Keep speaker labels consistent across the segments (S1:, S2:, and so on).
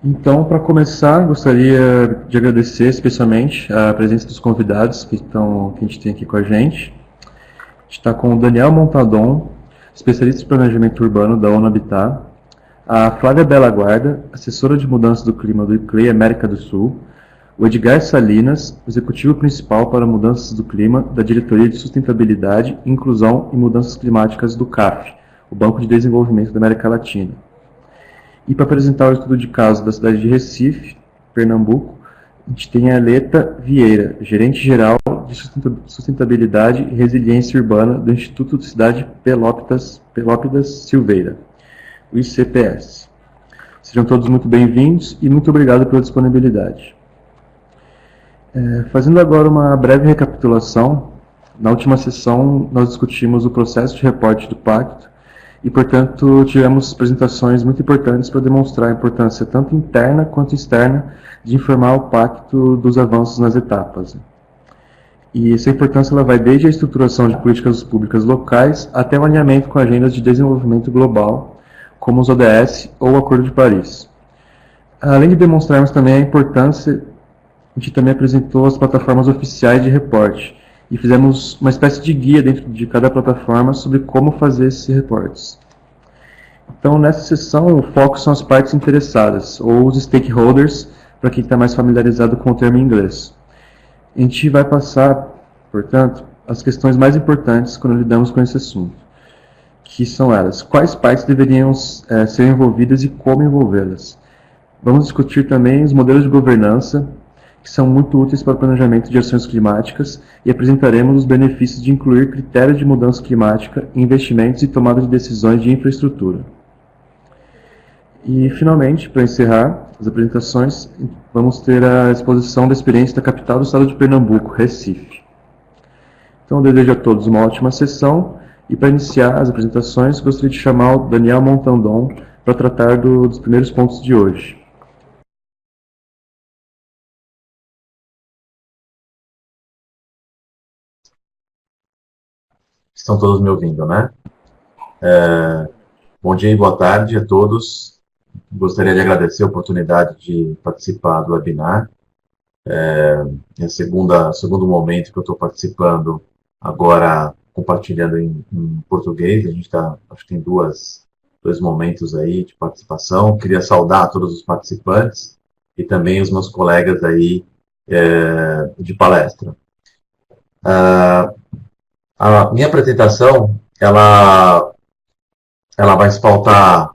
S1: Então, para começar, gostaria de agradecer especialmente a presença dos convidados que a gente tem aqui com a gente. A gente está com o Daniel Montadon, especialista em planejamento urbano da ONU Habitat, a Flávia Bela Guarda, assessora de mudança do clima do ICLEI América do Sul, o Edgar Salinas, executivo principal para mudanças do clima da Diretoria de Sustentabilidade, Inclusão e Mudanças Climáticas do CAF, o Banco de Desenvolvimento da América Latina. E para apresentar o estudo de caso da cidade de Recife, Pernambuco, a gente tem a Aleta Vieira, gerente-geral de sustentabilidade e resiliência urbana do Instituto de Cidade Pelópidas Silveira, o ICPS. Sejam todos muito bem-vindos e muito obrigado pela disponibilidade. Fazendo agora uma breve recapitulação, na última sessão nós discutimos o processo de reporte do pacto e, portanto, tivemos apresentações muito importantes para demonstrar a importância tanto interna quanto externa de informar o pacto dos avanços nas etapas. E essa importância ela vai desde a estruturação de políticas públicas locais até o alinhamento com agendas de desenvolvimento global, como os ODS ou o Acordo de Paris. Além de demonstrarmos também a importância, a gente também apresentou as plataformas oficiais de reporte e fizemos uma espécie de guia dentro de cada plataforma sobre como fazer esses reportes. Então, nessa sessão, o foco são as partes interessadas, ou os stakeholders, para quem está mais familiarizado com o termo em inglês. A gente vai passar, portanto, as questões mais importantes quando lidamos com esse assunto, que são elas: quais partes deveriam ser envolvidas e como envolvê-las. Vamos discutir também os modelos de governança, que são muito úteis para o planejamento de ações climáticas, e apresentaremos os benefícios de incluir critérios de mudança climática, investimentos e tomada de decisões de infraestrutura. E, finalmente, para encerrar as apresentações, vamos ter a exposição da experiência da capital do estado de Pernambuco, Recife. Então, eu desejo a todos uma ótima sessão, e para iniciar as apresentações, gostaria de chamar o Daniel Montandon para tratar dos primeiros pontos de hoje.
S2: Estão todos me ouvindo, né? Bom dia e boa tarde a todos. Gostaria de agradecer a oportunidade de participar do webinar. É o segundo momento que eu estou participando agora, compartilhando em português. A gente acho que tem dois momentos aí de participação. Queria saudar todos os participantes e também os meus colegas aí de palestra. A minha apresentação, ela vai se pautar.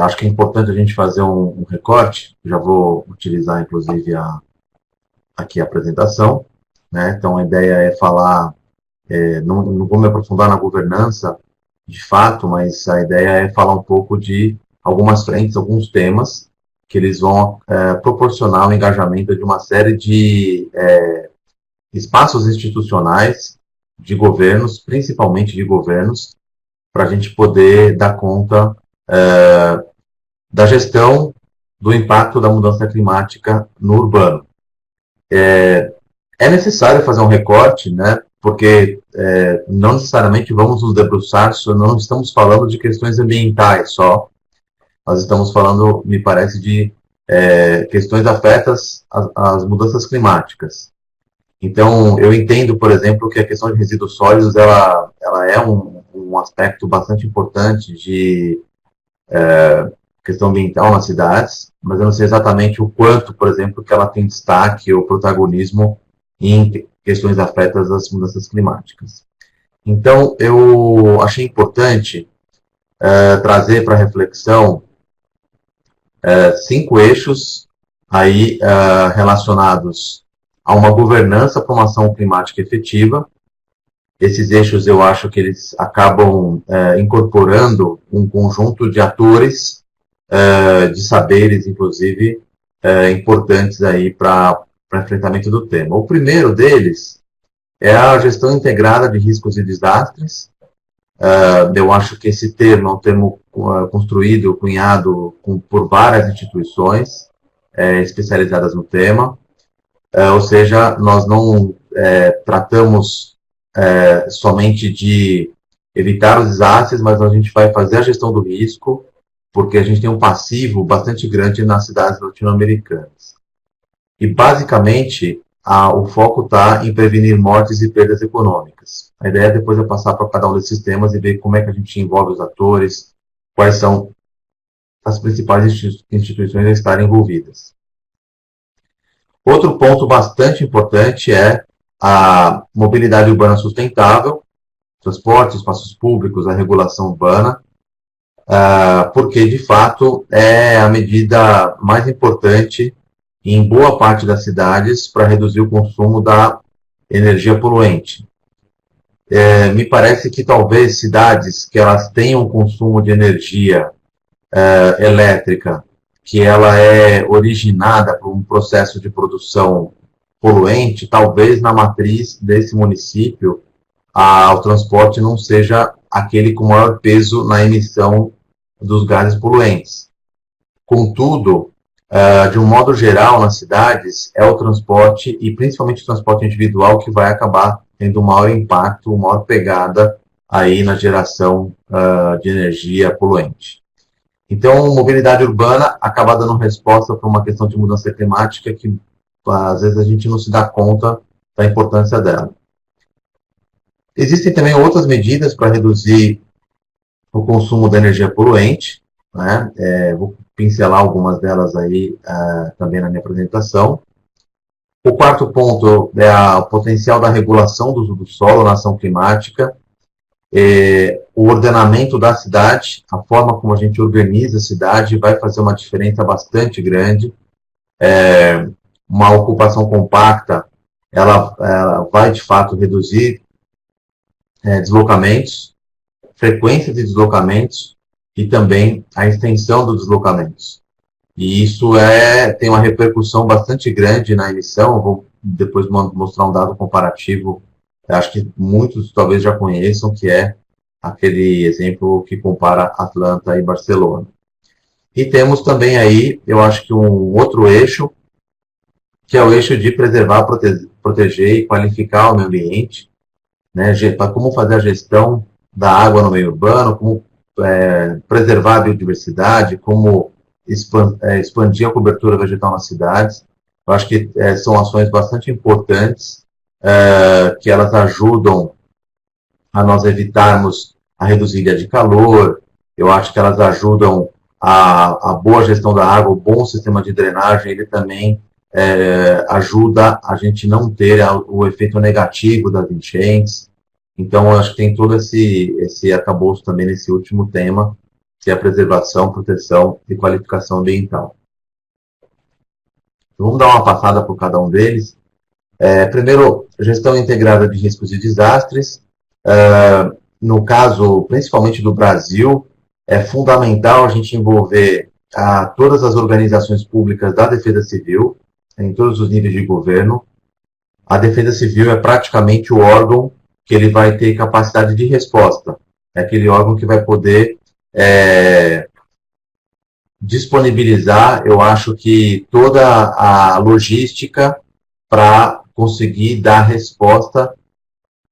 S2: Acho que é importante a gente fazer um recorte. Já vou utilizar, inclusive, aqui a apresentação. Né? Então, a ideia é falar. Não vou me aprofundar na governança, de fato, mas a ideia é falar um pouco de algumas frentes, alguns temas que eles vão proporcionar o engajamento de uma série de espaços institucionais de governos, principalmente de governos, para a gente poder dar conta da gestão do impacto da mudança climática no urbano. É necessário fazer um recorte, né? Porque não necessariamente vamos nos debruçar, não estamos falando de questões ambientais só, nós estamos falando, me parece, de questões afetas às mudanças climáticas. Então, eu entendo, por exemplo, que a questão de resíduos sólidos ela é um aspecto bastante importante de questão ambiental nas cidades, mas eu não sei exatamente o quanto, por exemplo, que ela tem destaque ou protagonismo em questões afetas às mudanças climáticas. Então, eu achei importante trazer para reflexão 5 eixos aí relacionados a uma governança para uma ação climática efetiva. Esses eixos eu acho que eles acabam incorporando um conjunto de atores, de saberes, inclusive, importantes aí para enfrentamento do tema. O primeiro deles é a gestão integrada de riscos e desastres. Eu acho que esse termo é um termo construído, cunhado por várias instituições especializadas no tema. Ou seja, nós não tratamos somente de evitar os desastres, mas a gente vai fazer a gestão do risco porque a gente tem um passivo bastante grande nas cidades latino-americanas. E, basicamente, o foco está em prevenir mortes e perdas econômicas. A ideia depois é passar para cada um desses temas e ver como é que a gente envolve os atores, quais são as principais instituições a estarem envolvidas. Outro ponto bastante importante é a mobilidade urbana sustentável, transporte, espaços públicos, a regulação urbana, porque, de fato, é a medida mais importante em boa parte das cidades para reduzir o consumo da energia poluente. Me parece que talvez cidades que elas tenham um consumo de energia elétrica, que ela é originada por um processo de produção poluente, talvez na matriz desse município o transporte não seja aquele com maior peso na emissão dos gases poluentes. Contudo, de um modo geral, nas cidades, é o transporte, e principalmente o transporte individual, que vai acabar tendo um maior impacto, uma maior pegada aí na geração de energia poluente. Então, mobilidade urbana acaba dando resposta para uma questão de mudança climática que, às vezes, a gente não se dá conta da importância dela. Existem também outras medidas para reduzir o consumo da energia poluente, né? Vou pincelar algumas delas aí também na minha apresentação. O quarto ponto é o potencial da regulação do uso do solo na ação climática, o ordenamento da cidade, a forma como a gente organiza a cidade vai fazer uma diferença bastante grande. Uma ocupação compacta, ela vai de fato reduzir deslocamentos, frequência de deslocamentos e também a extensão dos deslocamentos. E isso tem uma repercussão bastante grande na emissão. Eu vou depois mostrar um dado comparativo, acho que muitos talvez já conheçam, que é aquele exemplo que compara Atlanta e Barcelona. E temos também aí, eu acho que um outro eixo, que é o eixo de preservar, proteger e qualificar o meio ambiente, né, como fazer a gestão da água no meio urbano, como preservar a biodiversidade, como expandir a cobertura vegetal nas cidades. Eu acho que são ações bastante importantes, que elas ajudam a nós evitarmos a reduzir ilha de calor. Eu acho que elas ajudam a boa gestão da água, o bom sistema de drenagem, ele também ajuda a gente não ter o efeito negativo das enchentes. Então, eu acho que tem todo esse arcabouço também nesse último tema, que é a preservação, proteção e qualificação ambiental. Vamos dar uma passada por cada um deles. Primeiro, gestão integrada de riscos e desastres. No caso, principalmente do Brasil, é fundamental a gente envolver todas as organizações públicas da Defesa Civil, em todos os níveis de governo. A Defesa Civil é praticamente o órgão que ele vai ter capacidade de resposta. É aquele órgão que vai poder disponibilizar, eu acho que toda a logística para conseguir dar resposta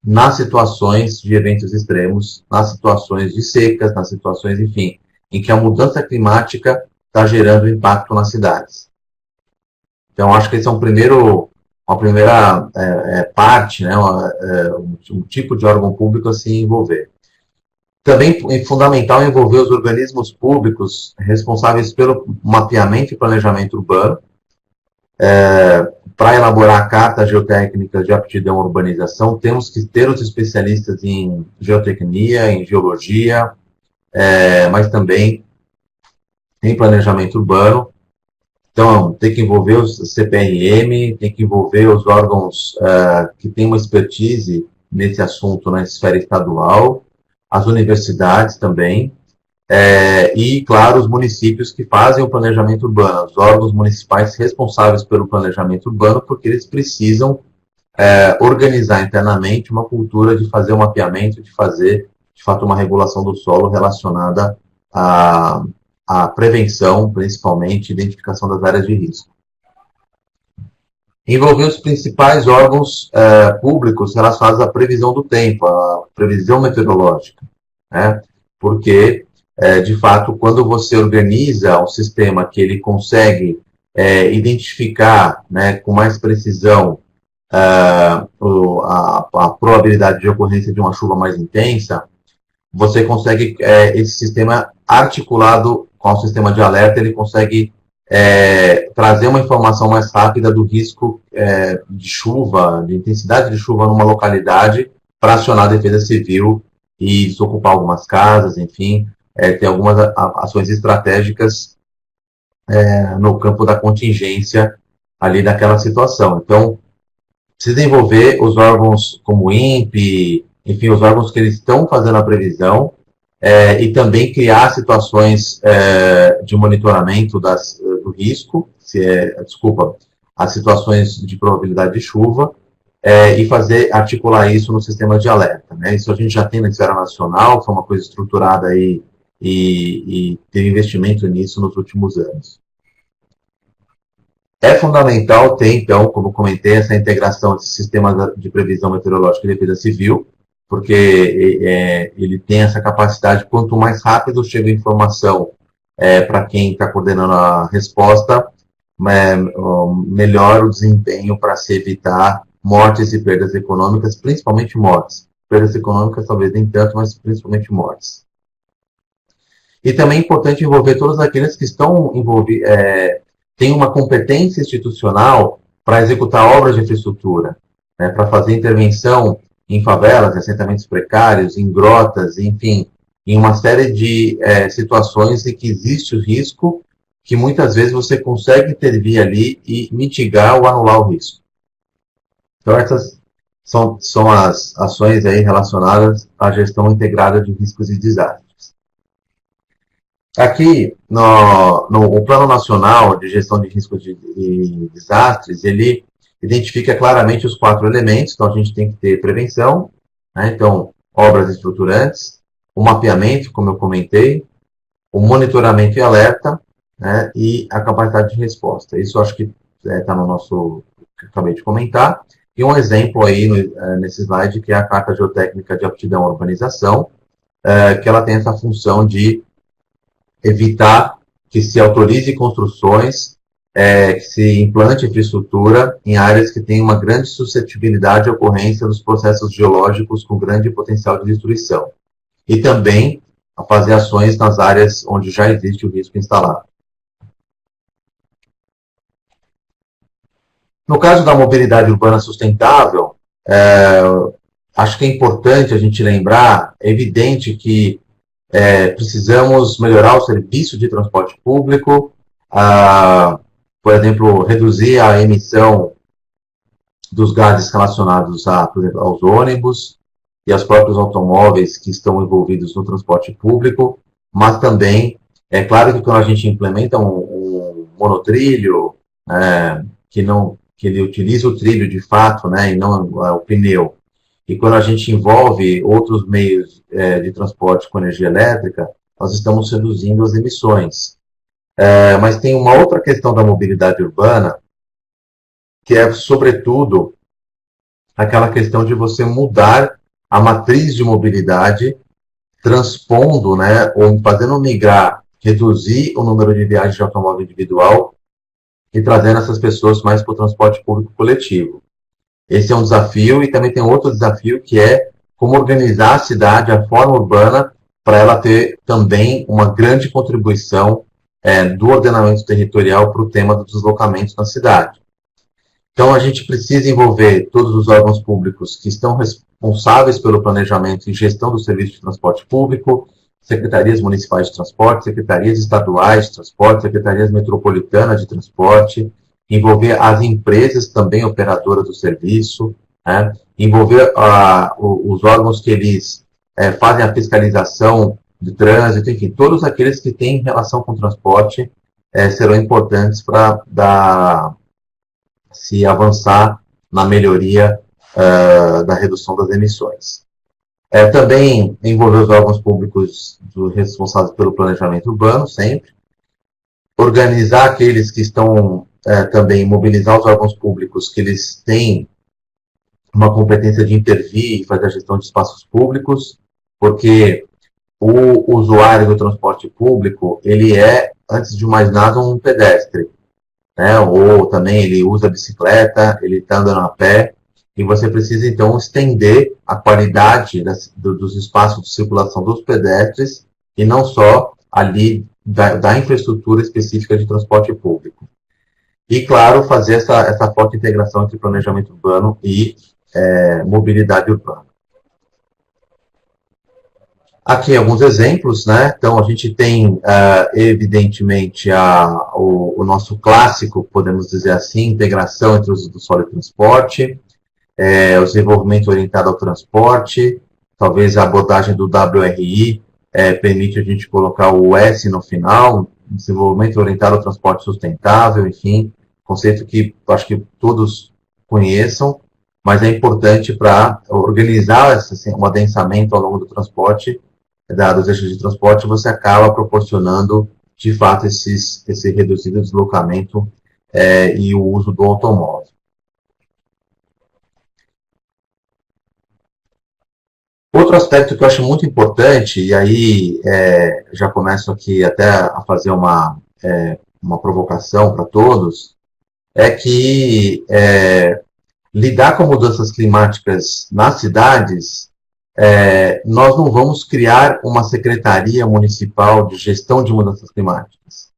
S2: nas situações de eventos extremos, nas situações de secas, nas situações, enfim, em que a mudança climática está gerando impacto nas cidades. Então, acho que esse é uma primeira parte, né, um tipo de órgão público a se envolver. Também é fundamental envolver os organismos públicos responsáveis pelo mapeamento e planejamento urbano, para elaborar cartas geotécnicas de aptidão à urbanização. Temos que ter os especialistas em geotecnia, em geologia, mas também em planejamento urbano. Então, tem que envolver os CPRM, tem que envolver os órgãos que têm uma expertise nesse assunto na esfera estadual, as universidades também, e, claro, os municípios que fazem o planejamento urbano, os órgãos municipais responsáveis pelo planejamento urbano, porque eles precisam organizar internamente uma cultura de fazer um mapeamento, de fazer, de fato, uma regulação do solo relacionada a prevenção, principalmente, identificação das áreas de risco. Envolver os principais órgãos públicos relacionados à previsão do tempo, à previsão meteorológica, né? Porque de fato, quando você organiza um sistema que ele consegue identificar, né, com mais precisão a probabilidade de ocorrência de uma chuva mais intensa, você consegue, esse sistema articulado com o sistema de alerta, ele consegue trazer uma informação mais rápida do risco de chuva, de intensidade de chuva numa localidade, para acionar a defesa civil e desocupar algumas casas, enfim, ter algumas ações estratégicas no campo da contingência ali daquela situação. Então, precisa envolver os órgãos como o INPE, enfim, os órgãos que eles estão fazendo a previsão, e também criar situações de monitoramento do risco, as situações de probabilidade de chuva, e articular isso no sistema de alerta, né? Isso a gente já tem na esfera nacional, foi uma coisa estruturada aí e teve investimento nisso nos últimos anos. É fundamental ter, então, como comentei, essa integração de sistemas de previsão meteorológica e defesa civil, porque ele tem essa capacidade, quanto mais rápido chega a informação para quem está coordenando a resposta, melhor o desempenho para se evitar mortes e perdas econômicas, principalmente mortes. Perdas econômicas talvez nem tanto, mas principalmente mortes. E também é importante envolver todos aqueles que estão envolvidos, têm uma competência institucional para executar obras de infraestrutura, né, para fazer intervenção em favelas, assentamentos precários, em grotas, enfim, em uma série de situações em que existe o risco que muitas vezes você consegue intervir ali e mitigar ou anular o risco. Então, essas são as ações aí relacionadas à gestão integrada de riscos e desastres. Aqui, no Plano Nacional de Gestão de Riscos e Desastres, ele identifica claramente os 4 elementos. Então, a gente tem que ter prevenção, né? Então, obras estruturantes, o mapeamento, como eu comentei, o monitoramento e alerta, né? E a capacidade de resposta. Isso eu acho que está no nosso que eu acabei de comentar. E um exemplo aí nesse slide, que é a Carta Geotécnica de Aptidão à Urbanização, que ela tem essa função de evitar que se autorize construções, que se implante infraestrutura em áreas que têm uma grande suscetibilidade à ocorrência dos processos geológicos com grande potencial de destruição. E também a fazer ações nas áreas onde já existe o risco instalado. No caso da mobilidade urbana sustentável, acho que é importante a gente lembrar, é evidente que precisamos melhorar o serviço de transporte público, por exemplo, reduzir a emissão dos gases relacionados por exemplo, aos ônibus e aos próprios automóveis que estão envolvidos no transporte público, mas também, é claro que quando a gente implementa um monotrilho, que ele utiliza o trilho de fato, né, e não o pneu, e quando a gente envolve outros meios de transporte com energia elétrica, nós estamos reduzindo as emissões. Mas tem uma outra questão da mobilidade urbana, que é, sobretudo, aquela questão de você mudar a matriz de mobilidade, transpondo, né, ou fazendo migrar, reduzir o número de viagens de automóvel individual e trazendo essas pessoas mais para o transporte público coletivo. Esse é um desafio, e também tem outro desafio, que é como organizar a cidade, a forma urbana, para ela ter também uma grande contribuição do ordenamento territorial para o tema dos deslocamentos na cidade. Então, a gente precisa envolver todos os órgãos públicos que estão responsáveis pelo planejamento e gestão do serviço de transporte público, secretarias municipais de transporte, secretarias estaduais de transporte, secretarias metropolitanas de transporte, envolver as empresas também operadoras do serviço, né? Envolver os órgãos que eles fazem a fiscalização de trânsito, enfim, todos aqueles que têm relação com o transporte serão importantes para se avançar na melhoria da redução das emissões. Também envolver os órgãos públicos responsáveis pelo planejamento urbano, sempre. Organizar aqueles que estão também, mobilizar os órgãos públicos que eles têm uma competência de intervir e fazer a gestão de espaços públicos, porque o usuário do transporte público, ele é, antes de mais nada, um pedestre, né? Ou também ele usa bicicleta, ele está andando a pé, e você precisa, então, estender a qualidade dos espaços de circulação dos pedestres e não só ali da infraestrutura específica de transporte público. E, claro, fazer essa forte integração entre planejamento urbano e mobilidade urbana. Aqui alguns exemplos, né? Então, a gente tem, evidentemente, o nosso clássico, podemos dizer assim, integração entre o uso do solo e transporte, o desenvolvimento orientado ao transporte, talvez a abordagem do WRI permite a gente colocar o S no final, desenvolvimento orientado ao transporte sustentável, enfim, conceito que acho que todos conheçam, mas é importante para organizar um adensamento ao longo do transporte, dos eixos de transporte, você acaba proporcionando, de fato, esse reduzido deslocamento e o uso do automóvel. Outro aspecto que eu acho muito importante, e aí já começo aqui até a fazer uma provocação para todos, é que lidar com mudanças climáticas nas cidades, nós não vamos criar uma secretaria municipal de gestão de mudanças climáticas,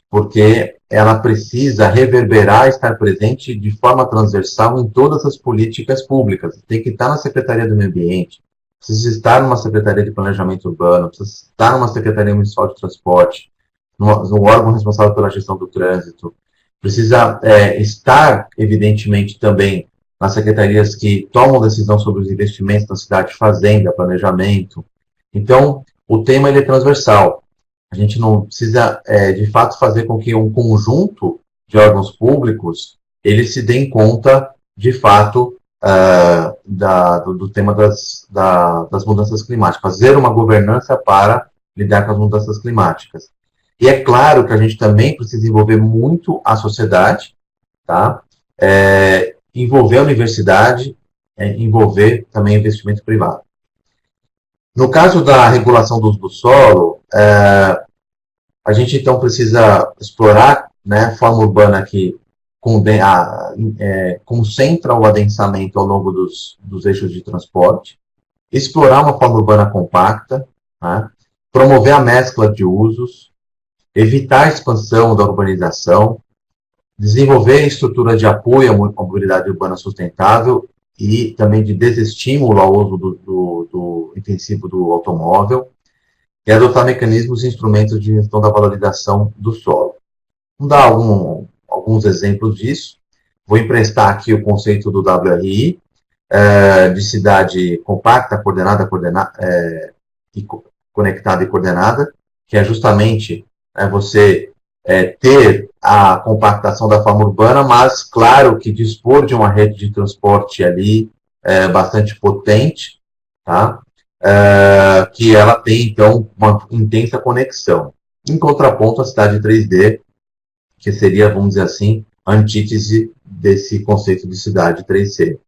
S2: porque ela precisa reverberar, estar presente de forma transversal em todas as políticas públicas. Tem que estar na Secretaria do Meio Ambiente, precisa estar numa Secretaria de Planejamento Urbano, precisa estar numa Secretaria Municipal de Transporte, no órgão responsável pela gestão do trânsito, precisa estar, evidentemente, também nas secretarias que tomam decisão sobre os investimentos na cidade, fazenda, planejamento. Então, o tema ele é transversal. A gente não precisa, de fato, fazer com que um conjunto de órgãos públicos eles se deem conta, de fato, do tema das mudanças climáticas. Fazer uma governança para lidar com as mudanças climáticas. E é claro que a gente também precisa envolver muito a sociedade, tá? Envolver a universidade, envolver também investimento privado. No caso da regulação do uso do solo, a gente então precisa explorar, né, forma urbana que concentra o adensamento ao longo dos eixos de transporte, explorar uma forma urbana compacta, né, promover a mescla de usos, evitar a expansão da urbanização, desenvolver estrutura de apoio à mobilidade urbana sustentável e também de desestímulo ao uso do intensivo do automóvel e adotar mecanismos e instrumentos de gestão da valorização do solo. Vamos dar alguns exemplos disso. Vou emprestar aqui o conceito do WRI, de cidade compacta, conectada e coordenada, que é justamente você ter a compactação da forma urbana, mas, claro, que dispor de uma rede de transporte ali bastante potente, tá? Que ela tem, então, uma intensa conexão. Em contraponto, a cidade 3D, que seria, vamos dizer assim, a antítese desse conceito de cidade 3C.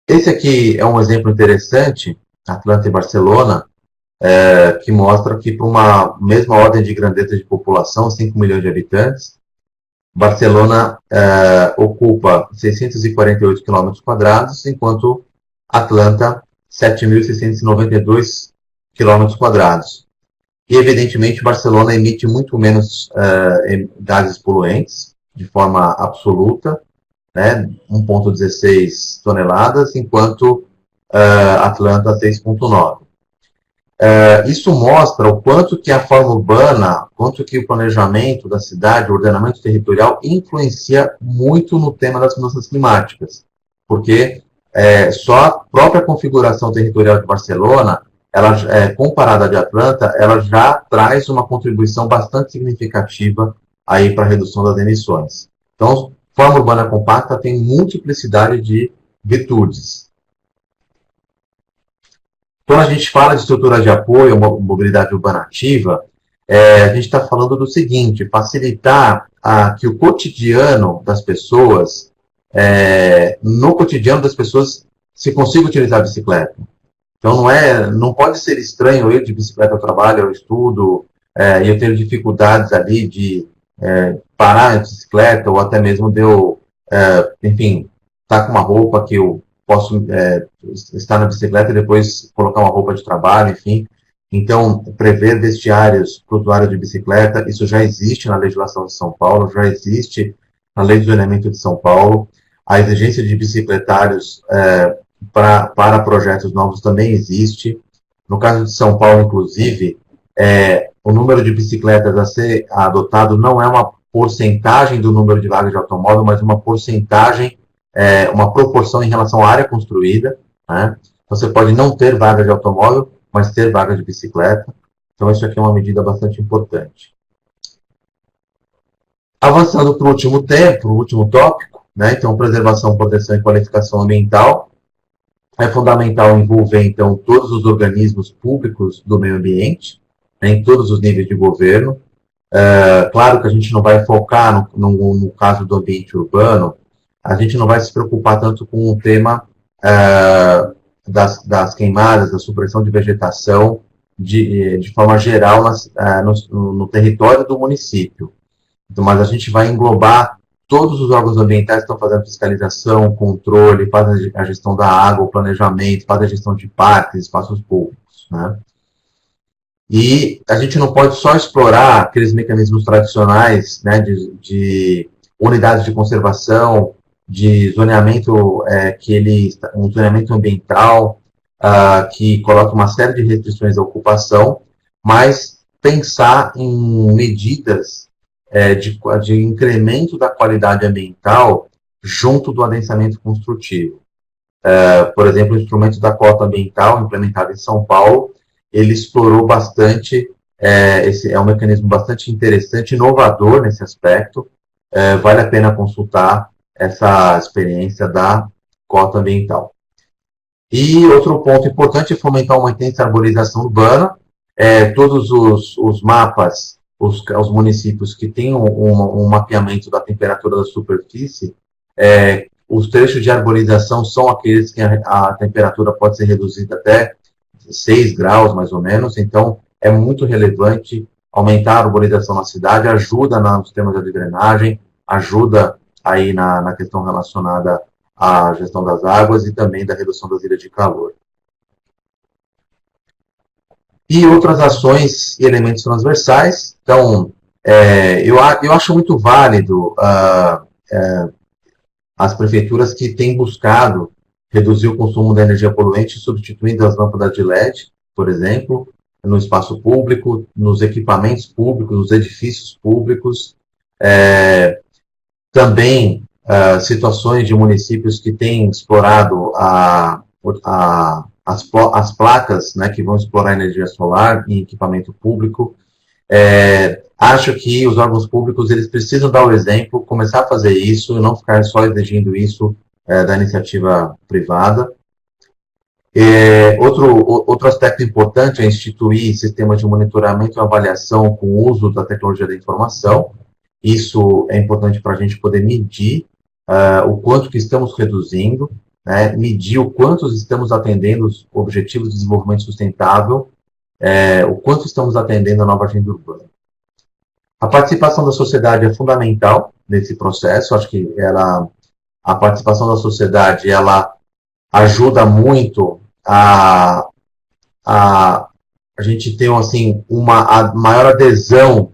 S2: Esse aqui é um exemplo interessante, Atlanta e Barcelona, que mostra que para uma mesma ordem de grandeza de população, 5 milhões de habitantes, Barcelona ocupa 648 km², enquanto Atlanta 7.692 km². E, evidentemente, Barcelona emite muito menos gases poluentes, de forma absoluta, né, 1,16 toneladas, enquanto Atlanta 6,9. Isso mostra o quanto que a forma urbana, quanto que o planejamento da cidade, o ordenamento territorial, influencia muito no tema das mudanças climáticas. Porque só a própria configuração territorial de Barcelona, ela, comparada à de Atlanta, ela já traz uma contribuição bastante significativa aí para a redução das emissões. Então, forma urbana compacta tem multiplicidade de virtudes. Quando a gente fala de estrutura de apoio, mobilidade urbana ativa, a gente está falando do seguinte: facilitar que o cotidiano das pessoas, no cotidiano das pessoas, se consiga utilizar a bicicleta. Então não pode ser estranho eu ir de bicicleta ao trabalho, ao estudo, e eu ter dificuldades ali de parar a bicicleta, ou até mesmo de eu, enfim, estar com uma roupa que eu posso estar na bicicleta e depois colocar uma roupa de trabalho, enfim. Então, prever vestiários para o usuário de bicicleta, isso já existe na legislação de São Paulo, já existe na lei de zoneamento de São Paulo. A exigência de bicicletários para projetos novos também existe. No caso de São Paulo, inclusive, o número de bicicletas a ser adotado não é uma porcentagem do número de vagas de automóvel, mas uma porcentagem, uma proporção em relação à área construída, né? Então, você pode não ter vaga de automóvel, mas ter vaga de bicicleta. Então, isso aqui é uma medida bastante importante. Avançando para o último tempo, o último tópico, né? Então, preservação, proteção e qualificação ambiental. É fundamental envolver, então, todos os organismos públicos do meio ambiente, né, em todos os níveis de governo. Claro que a gente não vai focar no caso do ambiente urbano, a gente não vai se preocupar tanto com o tema das queimadas, da supressão de vegetação, de forma geral no território do município. Então, mas a gente vai englobar todos os órgãos ambientais que estão fazendo fiscalização, controle, fazem a gestão da água, o planejamento, fazem a gestão de parques, espaços públicos, né? E a gente não pode só explorar aqueles mecanismos tradicionais, né, de unidades de conservação, de zoneamento, um zoneamento ambiental, que coloca uma série de restrições à ocupação, mas pensar em medidas de incremento da qualidade ambiental junto do adensamento construtivo. Por exemplo, o instrumento da cota ambiental implementado em São Paulo, ele explorou bastante, esse é um mecanismo bastante interessante, inovador nesse aspecto, vale a pena consultar essa experiência da cota ambiental. E outro ponto importante é fomentar uma intensa arborização urbana, todos os mapas, os municípios que têm um mapeamento da temperatura da superfície, os trechos de arborização são aqueles que a temperatura pode ser reduzida até 6 graus, mais ou menos. Então, é muito relevante aumentar a arborização na cidade, ajuda nos temas de drenagem, ajuda aí na questão relacionada à gestão das águas e também da redução das ilhas de calor. E outras ações e elementos transversais. Então, eu acho muito válido as prefeituras que têm buscado reduzir o consumo da energia poluente, substituindo as lâmpadas de LED, por exemplo, no espaço público, nos equipamentos públicos, nos edifícios públicos. Também situações de municípios que têm explorado as placas, né, que vão explorar energia solar em equipamento público. Acho que os órgãos públicos eles precisam dar o exemplo, começar a fazer isso e não ficar só exigindo isso da iniciativa privada. Outro aspecto importante é instituir sistemas de monitoramento e avaliação com o uso da tecnologia da informação. Isso é importante para a gente poder medir o quanto que estamos reduzindo, né, medir o quanto estamos atendendo os objetivos de desenvolvimento sustentável, o quanto estamos atendendo a nova agenda urbana. A participação da sociedade é fundamental nesse processo. Acho que a participação da sociedade ela ajuda muito a gente ter assim, uma maior adesão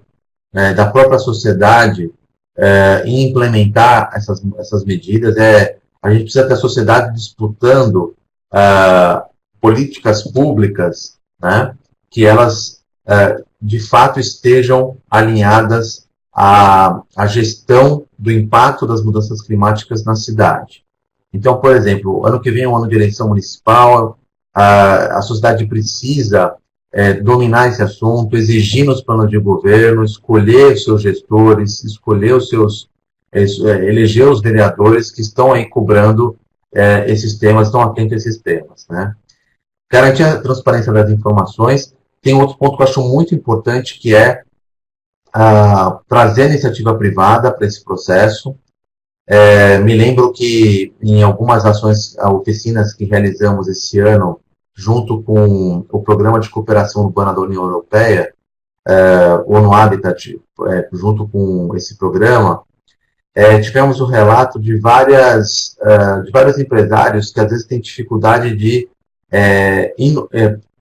S2: da própria sociedade em implementar essas medidas. A gente precisa ter a sociedade disputando políticas públicas, né, que elas de fato estejam alinhadas à gestão do impacto das mudanças climáticas na cidade. Então, por exemplo, ano que vem é um ano de eleição municipal, a sociedade precisa dominar esse assunto, exigir nos planos de governo, escolher os seus gestores, eleger os vereadores que estão aí cobrando esses temas, estão atentos a esses temas, né? Garantir a transparência das informações. Tem outro ponto que eu acho muito importante, que é trazer a iniciativa privada para esse processo. Me lembro que em algumas ações, oficinas que realizamos esse ano, junto com o Programa de Cooperação Urbana da União Europeia, ONU Habitat, junto com esse programa, tivemos o relato de vários empresários que às vezes têm dificuldade de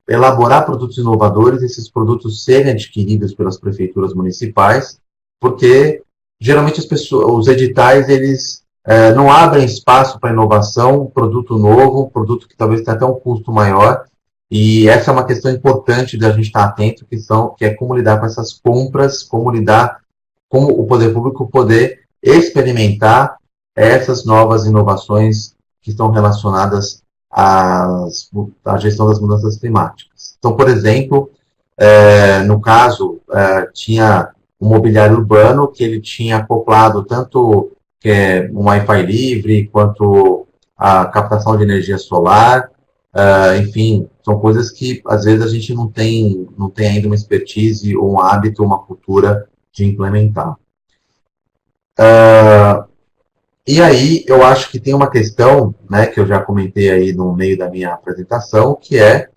S2: elaborar produtos inovadores e esses produtos serem adquiridos pelas prefeituras municipais, porque geralmente os editais eles não abrem espaço para inovação, produto novo, produto que talvez tenha até um custo maior, e essa é uma questão importante da gente estar atento, que é como lidar com essas compras, como o poder público poder experimentar essas novas inovações que estão relacionadas à gestão das mudanças climáticas. Então, por exemplo, no caso, tinha um mobiliário urbano que ele tinha acoplado tanto um Wi-Fi livre, quanto a captação de energia solar, enfim, são coisas que às vezes a gente não tem ainda uma expertise, ou um hábito, uma cultura de implementar. E aí, eu acho que tem uma questão, né, que eu já comentei aí no meio da minha apresentação, que é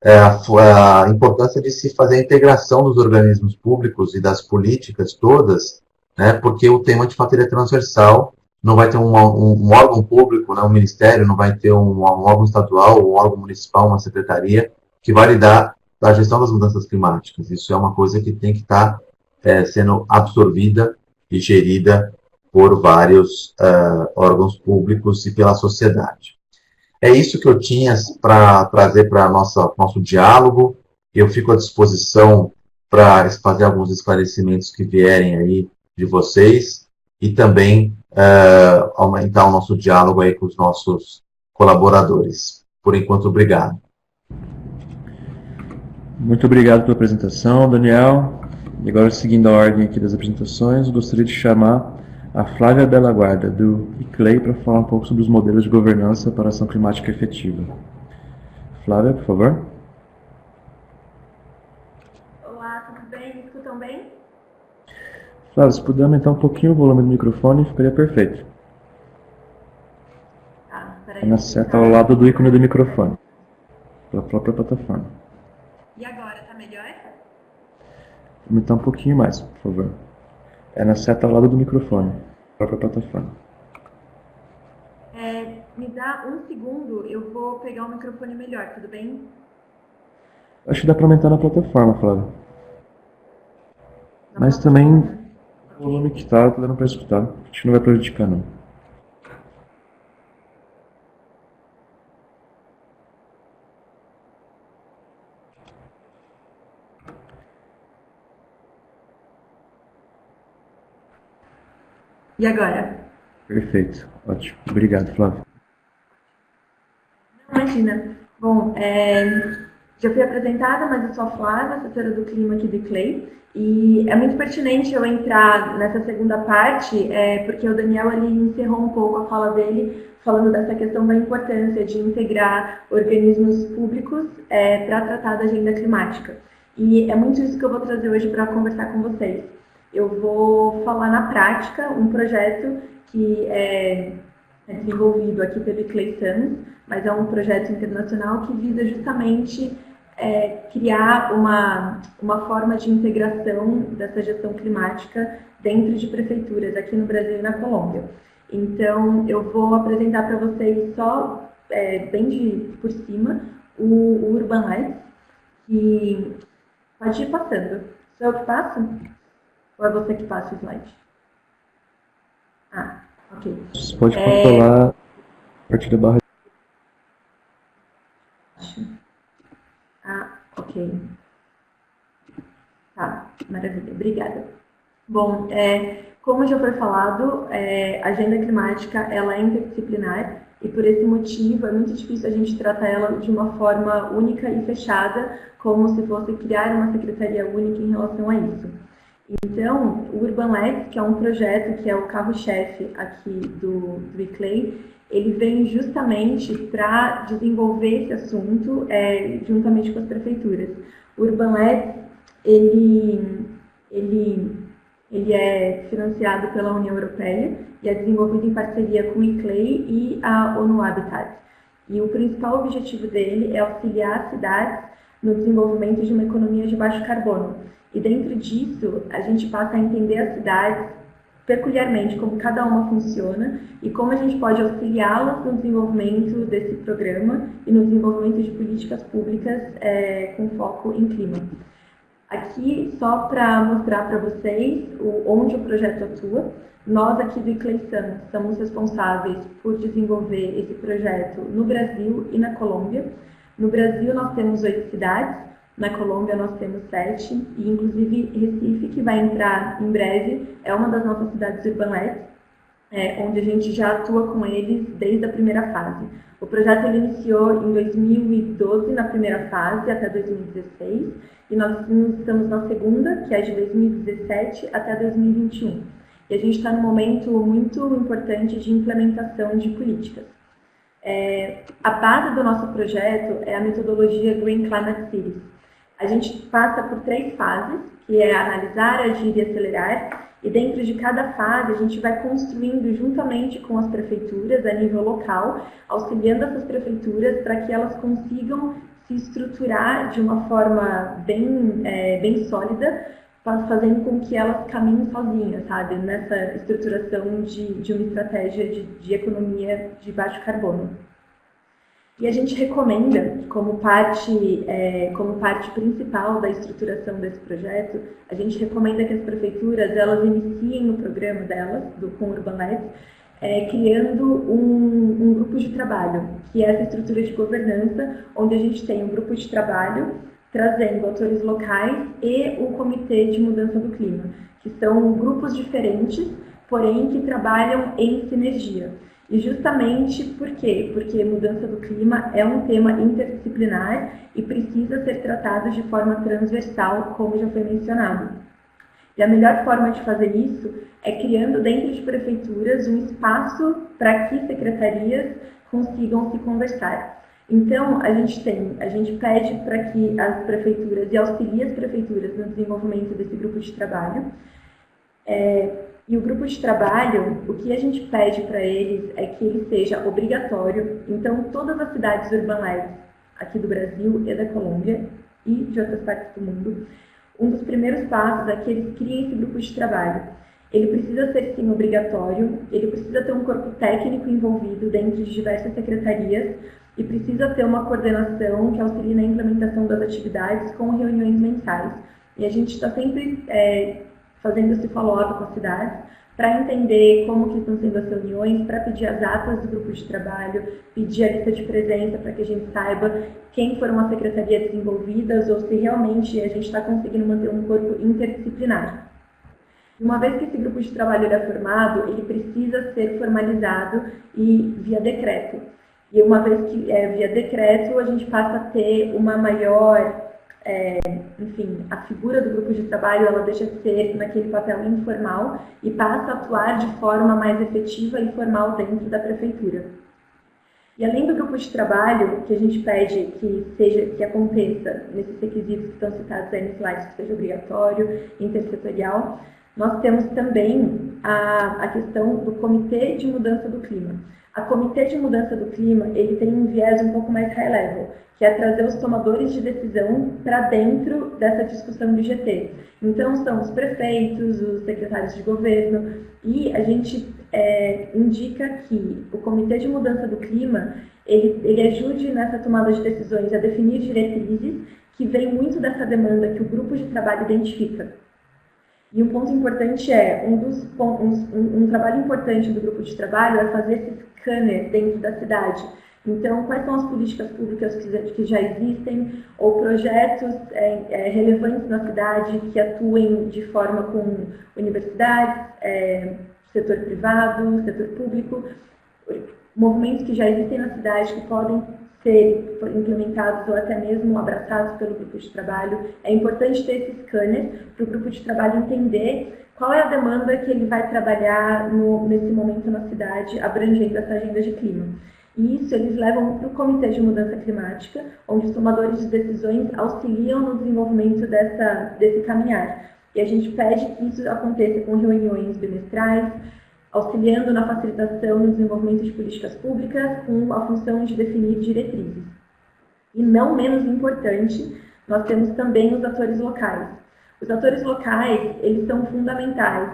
S2: a importância de se fazer a integração dos organismos públicos e das políticas todas, né, porque o tema, de fato, ele é transversal, não vai ter um órgão público, né, um ministério, não vai ter um órgão estadual, um órgão municipal, uma secretaria, que vai lidar da gestão das mudanças climáticas. Isso é uma coisa que tem que estar sendo absorvida e gerida por vários órgãos públicos e pela sociedade. É isso que eu tinha para trazer para nosso diálogo. Eu fico à disposição para fazer alguns esclarecimentos que vierem aí de vocês e também aumentar o nosso diálogo aí com os nossos colaboradores. Por enquanto, obrigado.
S1: Muito obrigado pela apresentação, Daniel. E agora, seguindo a ordem aqui das apresentações, gostaria de chamar a Flávia Bela Guarda, do ICLEI, para falar um pouco sobre os modelos de governança para ação climática efetiva. Flávia, por favor.
S3: Olá, tudo bem? Me escutam bem?
S1: Flávia, se puder aumentar um pouquinho o volume do microfone, ficaria perfeito.
S3: Tá,
S1: É na seta ao lado do ícone do microfone, pela própria plataforma.
S3: E agora, tá melhor?
S1: Aumentar um pouquinho mais, por favor. É na seta ao lado do microfone, própria plataforma.
S3: Me dá um segundo, eu vou pegar o microfone melhor, tudo bem?
S1: Acho que dá para aumentar na plataforma, Flávia. Mas também o volume que tá dando para escutar. Acho que não vai prejudicar, não.
S3: E agora?
S1: Perfeito. Ótimo. Obrigado, Flávio.
S3: Imagina. Bom, já fui apresentada, mas eu sou a Flávia, assessora do clima aqui do ICLEI. E é muito pertinente eu entrar nessa segunda parte, porque o Daniel ele encerrou um pouco a fala dele, falando dessa questão da importância de integrar organismos públicos para tratar da agenda climática. E é muito isso que eu vou trazer hoje para conversar com vocês. Eu vou falar na prática um projeto que é desenvolvido aqui pelo ICLEI Summit, mas é um projeto internacional que visa justamente criar uma forma de integração dessa gestão climática dentro de prefeituras aqui no Brasil e na Colômbia. Então, eu vou apresentar para vocês só, bem por cima, o Urban Life, que pode ir passando. Sou eu que passo? Ou é você que passa o slide? Ah, ok.
S1: Você pode controlar a partir da barra.
S3: Ah, ok. Tá, maravilha, obrigada. Bom, como já foi falado, a agenda climática ela é interdisciplinar e por esse motivo é muito difícil a gente tratar ela de uma forma única e fechada, como se fosse criar uma secretaria única em relação a isso. Então, o Urban Labs, que é um projeto que é o carro-chefe aqui do ICLEI, ele vem justamente para desenvolver esse assunto juntamente com as prefeituras. O Urban Labs, ele é financiado pela União Europeia e é desenvolvido em parceria com o ICLEI e a ONU Habitat. E o principal objetivo dele é auxiliar as cidades no desenvolvimento de uma economia de baixo carbono. E dentro disso, a gente passa a entender as cidades peculiarmente, como cada uma funciona e como a gente pode auxiliá-las no desenvolvimento desse programa e no desenvolvimento de políticas públicas com foco em clima. Aqui, só para mostrar para vocês onde o projeto atua, nós aqui do Icleisan somos responsáveis por desenvolver esse projeto no Brasil e na Colômbia. No Brasil nós temos 8 cidades, na Colômbia nós temos 7, e inclusive Recife, que vai entrar em breve, é uma das nossas cidades urban-led, onde a gente já atua com eles desde a primeira fase. O projeto ele iniciou em 2012, na primeira fase, até 2016, e nós estamos na segunda, que é de 2017 até 2021. E a gente está num momento muito importante de implementação de políticas. A base do nosso projeto é a metodologia Green Climate Cities. A gente passa por 3 fases, que é analisar, agir e acelerar, e dentro de cada fase a gente vai construindo juntamente com as prefeituras a nível local, auxiliando essas prefeituras para que elas consigam se estruturar de uma forma bem sólida, fazendo com que elas caminhem sozinhas, sabe, nessa estruturação de uma estratégia de economia de baixo carbono. E a gente recomenda, como parte principal da estruturação desse projeto, a gente recomenda que as prefeituras elas iniciem no programa delas, com Urban-led, criando um grupo de trabalho, que é essa estrutura de governança, onde a gente tem um grupo de trabalho trazendo atores locais e o Comitê de Mudança do Clima, que são grupos diferentes, porém que trabalham em sinergia. E justamente por quê? Porque mudança do clima é um tema interdisciplinar e precisa ser tratado de forma transversal, como já foi mencionado. E a melhor forma de fazer isso é criando dentro de prefeituras um espaço para que secretarias consigam se conversar. Então, a gente pede para que as prefeituras e auxilie as prefeituras no desenvolvimento desse grupo de trabalho. E o grupo de trabalho, o que a gente pede para eles é que ele seja obrigatório. Então, todas as cidades urban-led aqui do Brasil e da Colômbia e de outras partes do mundo, um dos primeiros passos é que eles criem esse grupo de trabalho. Ele precisa ser, sim, obrigatório, ele precisa ter um corpo técnico envolvido dentro de diversas secretarias e precisa ter uma coordenação que auxilie na implementação das atividades com reuniões mensais. E a gente está sempre fazendo esse follow-up com as cidades para entender como que estão sendo as reuniões, para pedir as atas do grupo de trabalho, pedir a lista de presença para que a gente saiba quem foram as secretarias desenvolvidas ou se realmente a gente está conseguindo manter um corpo interdisciplinar. Uma vez que esse grupo de trabalho é formado, ele precisa ser formalizado e via decreto. E uma vez que é via decreto, a gente passa a ter uma maior... a figura do grupo de trabalho ela deixa de ser naquele papel informal e passa a atuar de forma mais efetiva e formal dentro da prefeitura. E além do grupo de trabalho, que a gente pede que aconteça nesses requisitos que estão citados aí no slide, que seja obrigatório, intersetorial, nós temos também a questão do Comitê de Mudança do Clima. A Comitê de Mudança do Clima, ele tem um viés um pouco mais high level, que é trazer os tomadores de decisão para dentro dessa discussão de GT. Então, são os prefeitos, os secretários de governo, e a gente indica que o Comitê de Mudança do Clima, ele ajude nessa tomada de decisões a definir diretrizes que vem muito dessa demanda que o grupo de trabalho identifica. E um ponto importante um trabalho importante do grupo de trabalho é fazer esse scanner dentro da cidade. Então, quais são as políticas públicas que já existem ou projetos relevantes na cidade que atuem de forma com universidades, setor privado, setor público, movimentos que já existem na cidade que podem ser implementados ou até mesmo abraçados pelo grupo de trabalho. É importante ter esse scanner para o grupo de trabalho entender qual é a demanda que ele vai trabalhar nesse momento na cidade, abrangendo essa agenda de clima. E isso eles levam para o Comitê de Mudança Climática, onde os tomadores de decisões auxiliam no desenvolvimento desse caminhar. E a gente pede que isso aconteça com reuniões bimestrais, auxiliando na facilitação no desenvolvimento de políticas públicas com a função de definir diretrizes. E não menos importante, nós temos também os atores locais. Os atores locais, eles são fundamentais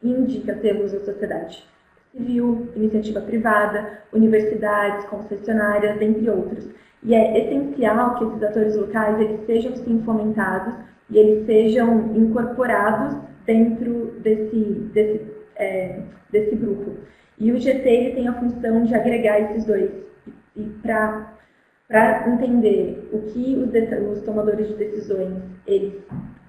S3: e indica termos a sociedade civil, iniciativa privada, universidades, concessionárias, entre outros. E é essencial que esses atores locais eles sejam sim fomentados e eles sejam incorporados dentro desse grupo. E o GT ele tem a função de agregar esses dois. E para entender o que os tomadores de decisões,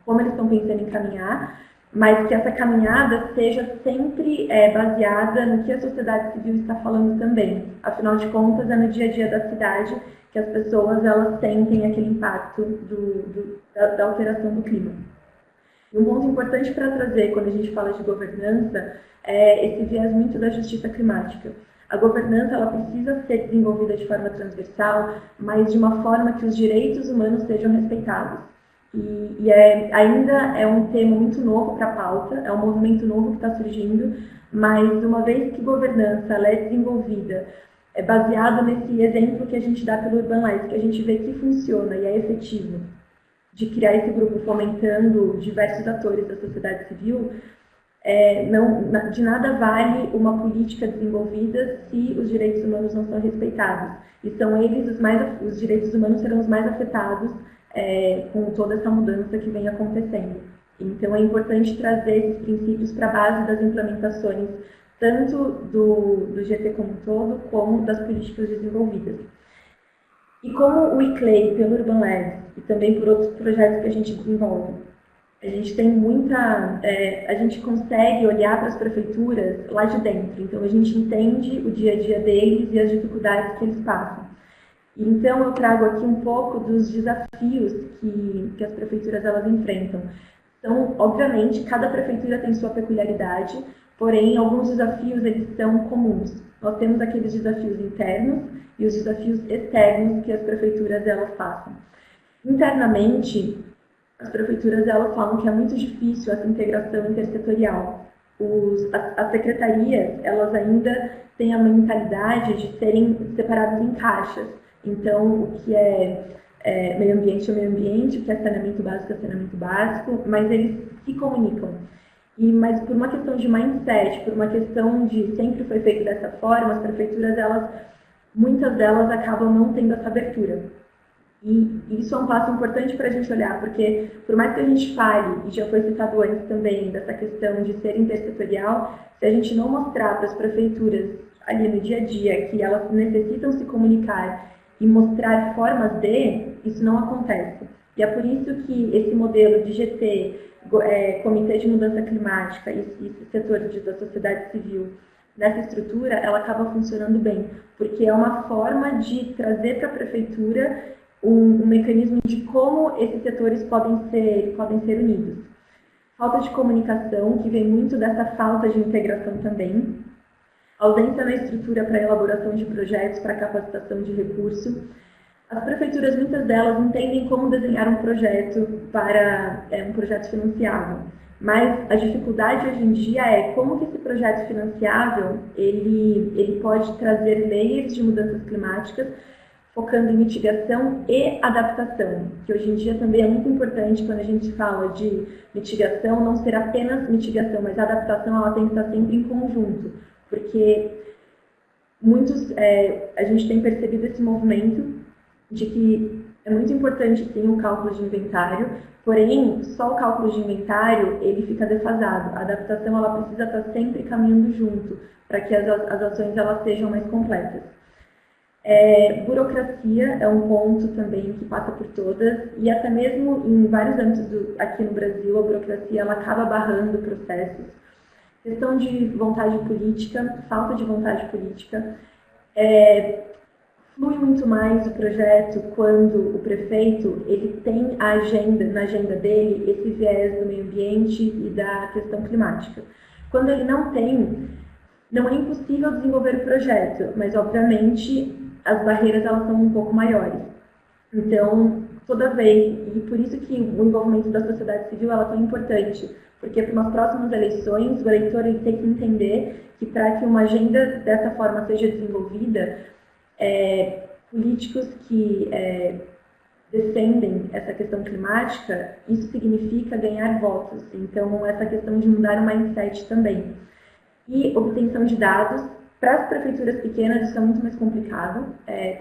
S3: como eles estão pensando em caminhar, mas que essa caminhada seja sempre baseada no que a sociedade civil está falando também. Afinal de contas, é no dia a dia da cidade que as pessoas elas sentem aquele impacto da alteração do clima. E um ponto importante para trazer quando a gente fala de governança é esse viés muito da justiça climática. A governança ela precisa ser desenvolvida de forma transversal, mas de uma forma que os direitos humanos sejam respeitados. Ainda é um tema muito novo para a pauta, é um movimento novo que está surgindo, mas uma vez que governança ela é desenvolvida, é baseado nesse exemplo que a gente dá pelo Urban Life, que a gente vê que funciona e é efetivo, de criar esse grupo fomentando diversos atores da sociedade civil, de nada vale uma política desenvolvida se os direitos humanos não são respeitados. E são eles os direitos humanos serão os mais afetados com toda essa mudança que vem acontecendo. Então é importante trazer esses princípios para a base das implementações, tanto do GT como um todo, como das políticas desenvolvidas. E como o ICLEI, pelo Urban Labs, e também por outros projetos que a gente desenvolve, a gente tem a gente consegue olhar para as prefeituras lá de dentro, então a gente entende o dia a dia deles e as dificuldades que eles passam. Então eu trago aqui um pouco dos desafios que as prefeituras elas enfrentam. Então, obviamente, cada prefeitura tem sua peculiaridade, porém alguns desafios eles são comuns. Nós temos aqueles desafios internos e os desafios externos que as prefeituras elas passam. Internamente, as prefeituras elas falam que é muito difícil essa integração intersetorial. As secretarias elas ainda têm a mentalidade de serem separadas em caixas. Então, o que é meio ambiente é meio ambiente, o que é saneamento básico é saneamento básico, mas eles se comunicam. Mas por uma questão de mindset, por uma questão de sempre foi feito dessa forma, as prefeituras, muitas delas acabam não tendo essa abertura. E isso é um passo importante para a gente olhar, porque por mais que a gente fale, e já foi citado antes também, dessa questão de ser intersetorial, se a gente não mostrar para as prefeituras ali no dia a dia que elas necessitam se comunicar e mostrar formas isso não acontece. E é por isso que esse modelo de GT, Comitê de Mudança Climática e esse setor da sociedade civil, nessa estrutura, ela acaba funcionando bem, porque é uma forma de trazer para a prefeitura um mecanismo de como esses setores podem ser unidos. Falta de comunicação, que vem muito dessa falta de integração também. Ausência na estrutura para elaboração de projetos, para capacitação de recurso. As prefeituras, muitas delas, entendem como desenhar um projeto para um projeto financiável. Mas a dificuldade hoje em dia é como que esse projeto financiável ele pode trazer layers de mudanças climáticas, focando em mitigação e adaptação, que hoje em dia também é muito importante quando a gente fala de mitigação, não ser apenas mitigação, mas a adaptação ela tem que estar sempre em conjunto, porque a gente tem percebido esse movimento de que é muito importante sim o cálculo de inventário, porém só o cálculo de inventário ele fica defasado, a adaptação ela precisa estar sempre caminhando junto, para que as ações elas sejam mais completas. Burocracia é um ponto também que passa por todas, e até mesmo em vários âmbitos aqui no Brasil, a burocracia ela acaba barrando processos. Questão de vontade política, falta de vontade política. Flui muito mais o projeto quando o prefeito ele tem na agenda dele, esse viés do meio ambiente e da questão climática. Quando ele não tem, não é impossível desenvolver o projeto, mas obviamente as barreiras elas são um pouco maiores. Então, toda vez, e por isso que o envolvimento da sociedade civil ela é tão importante, porque para umas próximas eleições o eleitor ele tem que entender que para que uma agenda dessa forma seja desenvolvida, políticos que defendem essa questão climática, isso significa ganhar votos. Então, essa questão de mudar o mindset também. E obtenção de dados. Para as prefeituras pequenas, isso é muito mais complicado,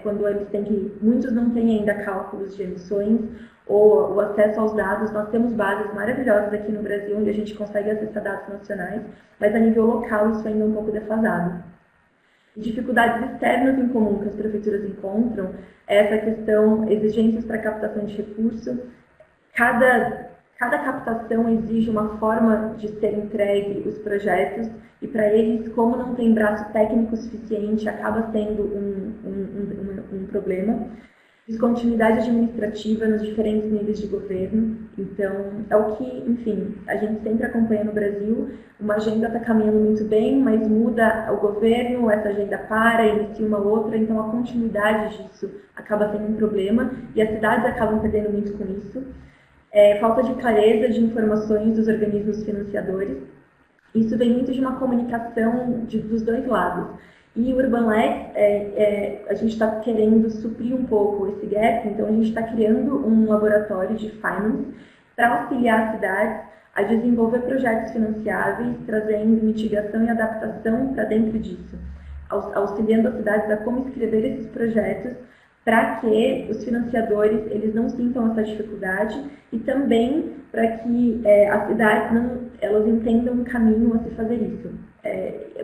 S3: quando eles têm que... Muitos não têm ainda cálculos de emissões ou o acesso aos dados. Nós temos bases maravilhosas aqui no Brasil, onde a gente consegue acessar dados nacionais, mas a nível local isso ainda é um pouco defasado. E dificuldades externas em comum que as prefeituras encontram é essa questão, exigências para captação de recurso. Cada captação exige uma forma de ser entregue os projetos, e para eles, como não tem braço técnico suficiente, acaba sendo um problema. Descontinuidade administrativa nos diferentes níveis de governo. Então, é o que, enfim, a gente sempre acompanha no Brasil. Uma agenda está caminhando muito bem, mas muda o governo, essa agenda para, inicia uma outra, então a continuidade disso acaba sendo um problema, e as cidades acabam perdendo muito com isso. Falta de clareza de informações dos organismos financiadores. Isso vem muito de uma comunicação dos dois lados. E o UrbanLex, a gente está querendo suprir um pouco esse gap, então a gente está criando um laboratório de finance para auxiliar as cidades a desenvolver projetos financiáveis, trazendo mitigação e adaptação para dentro disso, auxiliando as cidades a como escrever esses projetos para que os financiadores eles não sintam essa dificuldade, e também para que as cidades elas entendam um caminho a se fazer isso.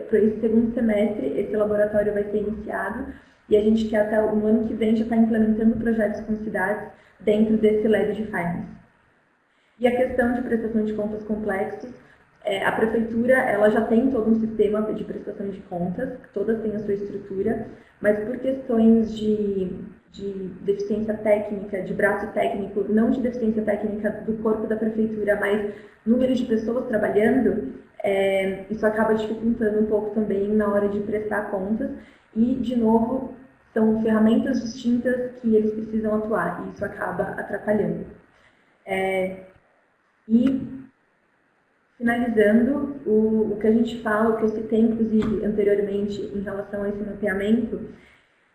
S3: Para esse segundo semestre, esse laboratório vai ser iniciado, e a gente quer até o ano que vem já estar implementando projetos com cidades dentro desse lab de finance. E a questão de prestação de contas complexos, a prefeitura ela já tem todo um sistema de prestação de contas, todas têm a sua estrutura, mas por questões de deficiência técnica, de braço técnico, não de deficiência técnica do corpo da prefeitura, mas número de pessoas trabalhando, isso acaba dificultando um pouco também na hora de prestar contas, e, de novo, são ferramentas distintas que eles precisam atuar, e isso acaba atrapalhando. E, finalizando, o que a gente fala, o que eu citei, inclusive, anteriormente, em relação a esse mapeamento,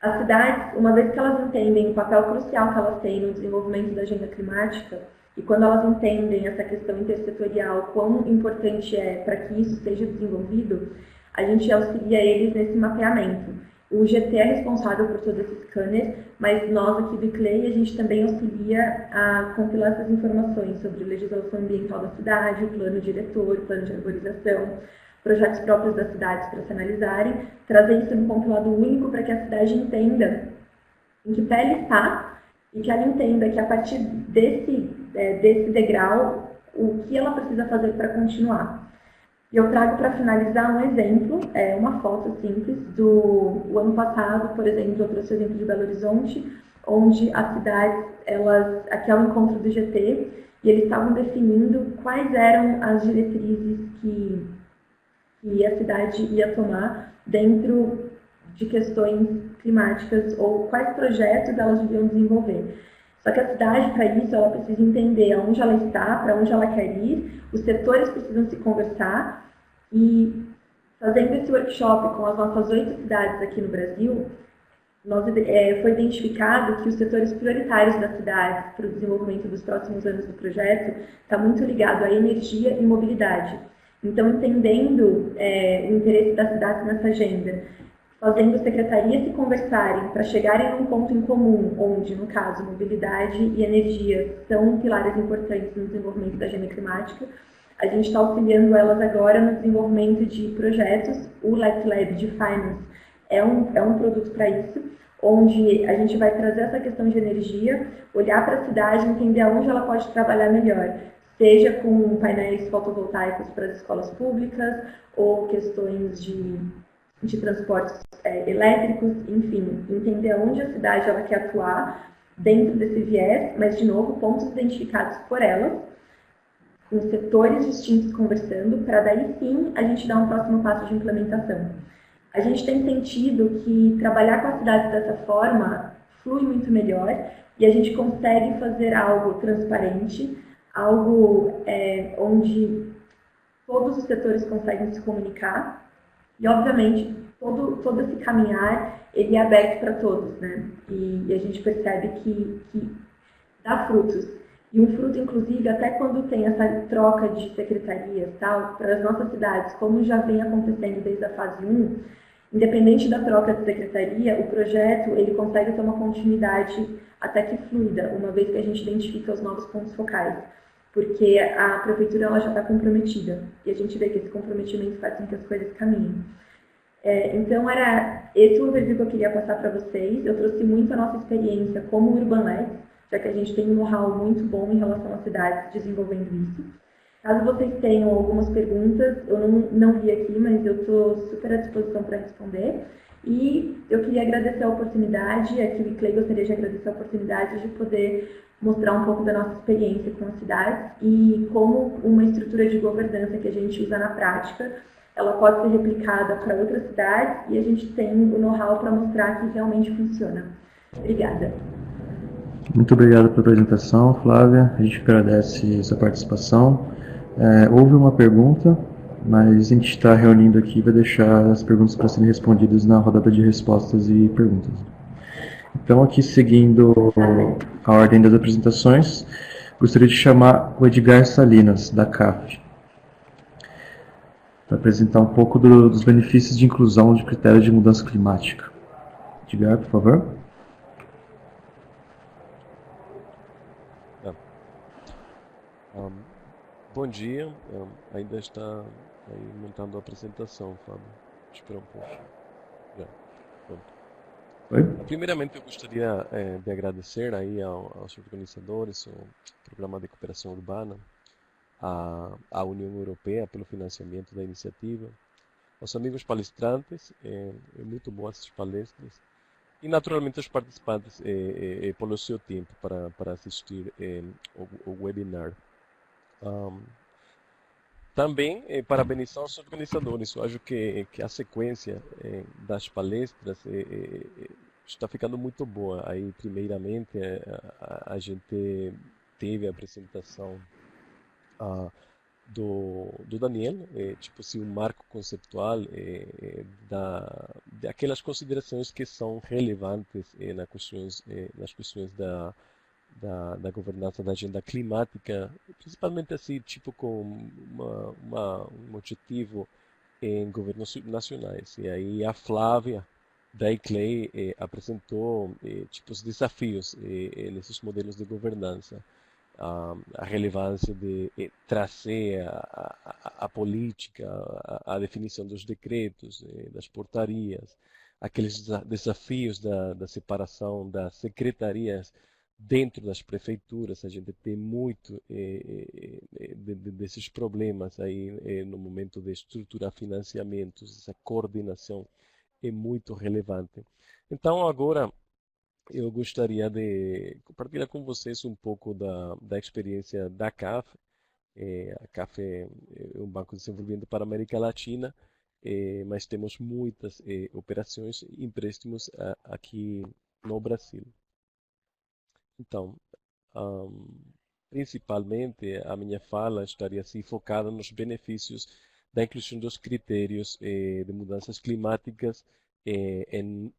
S3: as cidades, uma vez que elas entendem o papel crucial que elas têm no desenvolvimento da agenda climática, e quando elas entendem essa questão intersetorial, quão importante é para que isso seja desenvolvido, a gente auxilia eles nesse mapeamento. O GT é responsável por todo esse scanner, mas nós aqui do ICLEI, a gente também auxilia a compilar essas informações sobre legislação ambiental da cidade, o plano diretor, o plano de arborização, projetos próprios das cidades para se analisarem, trazer isso num compilado único para que a cidade entenda em que pé ele está, e que ela entenda que a partir desse degrau, o que ela precisa fazer para continuar. E eu trago para finalizar um exemplo, uma foto simples do ano passado, por exemplo, eu trouxe o exemplo de Belo Horizonte, onde as cidades, aqui é o encontro do GT, e eles estavam definindo quais eram as diretrizes que a cidade ia tomar dentro de questões climáticas, ou quais projetos elas deviam desenvolver. Só que a cidade, para isso, ela precisa entender aonde ela está, para onde ela quer ir, os setores precisam se conversar, e fazendo esse workshop com as nossas 8 cidades aqui no Brasil, foi identificado que os setores prioritários da cidade para o desenvolvimento dos próximos anos do projeto está muito ligado à energia e mobilidade. Então, entendendo o interesse das cidades nessa agenda, fazendo secretarias se conversarem para chegarem a um ponto em comum, onde, no caso, mobilidade e energia são pilares importantes no desenvolvimento da agenda climática, a gente está auxiliando elas agora no desenvolvimento de projetos. O Let's Lab de Finance é um produto para isso, onde a gente vai trazer essa questão de energia, olhar para a cidade, entender aonde ela pode trabalhar melhor, seja com painéis fotovoltaicos para as escolas públicas, ou questões de transportes elétricos, enfim, entender onde a cidade ela quer atuar dentro desse viés, mas, de novo, pontos identificados por elas, com setores distintos conversando, para daí sim a gente dar um próximo passo de implementação. A gente tem sentido que trabalhar com a cidade dessa forma flui muito melhor, e a gente consegue fazer algo transparente, algo onde todos os setores conseguem se comunicar e, obviamente, todo esse caminhar ele é aberto para todos, né? E a gente percebe que dá frutos. E um fruto, inclusive, até quando tem essa troca de secretarias, tal, para as nossas cidades, como já vem acontecendo desde a fase 1, independente da troca de secretaria, o projeto ele consegue ter uma continuidade até que fluida, uma vez que a gente identifica os novos pontos focais. Porque a prefeitura ela já está comprometida e a gente vê que esse comprometimento faz com que as coisas caminhem. Então, era esse o overview que eu queria passar para vocês. Eu trouxe muito a nossa experiência como UrbanLex, já que a gente tem um know-how muito bom em relação às cidades desenvolvendo isso. Caso vocês tenham algumas perguntas, eu não vi aqui, mas eu estou super à disposição para responder. E eu queria agradecer a oportunidade, aqui o Clay gostaria de agradecer a oportunidade de poder mostrar um pouco da nossa experiência com as cidades e como uma estrutura de governança que a gente usa na prática, ela pode ser replicada para outras cidades e a gente tem o know-how para mostrar que realmente funciona. Obrigada.
S1: Muito obrigado pela apresentação, Flávia. A gente agradece sua participação. Houve uma pergunta, mas a gente está reunindo aqui e vai deixar as perguntas para serem respondidas na rodada de respostas e perguntas. Então, aqui seguindo a ordem das apresentações, gostaria de chamar o Edgar Salinas, da CAF, para apresentar um pouco dos benefícios de inclusão de critérios de mudança climática. Edgar, por favor.
S4: Bom dia, ainda está aí montando a apresentação, Fábio. Espera um pouco. Já, pronto.
S1: Oi?
S4: Primeiramente, eu gostaria de agradecer aí aos organizadores, ao Programa de Cooperação Urbana, à União Europeia pelo financiamento da iniciativa, aos amigos palestrantes, é muito boas essas palestras, e naturalmente aos participantes pelo seu tempo para assistir o webinar. Também parabenizar os organizadores. Eu acho que a sequência das palestras está ficando muito boa. Aí, primeiramente, a gente teve a apresentação do Daniel, tipo assim, um marco conceptual daquelas considerações que são relevantes nas questões da governança da agenda climática, principalmente assim, tipo com um objetivo em governos subnacionais. E aí a Flávia da ICLEI apresentou tipo os desafios nesses modelos de governança, a relevância de trazer a política, a definição dos decretos, das portarias, aqueles desafios da separação das secretarias dentro das prefeituras. A gente tem muito desses problemas aí no momento de estruturar financiamentos. Essa coordenação é muito relevante. Então, agora eu gostaria de compartilhar com vocês um pouco da experiência da CAF. A CAF é um banco de desenvolvimento para a América Latina, mas temos muitas operações e empréstimos aqui no Brasil. Então, principalmente a minha fala estaria assim focada nos benefícios da inclusão dos critérios de mudanças climáticas em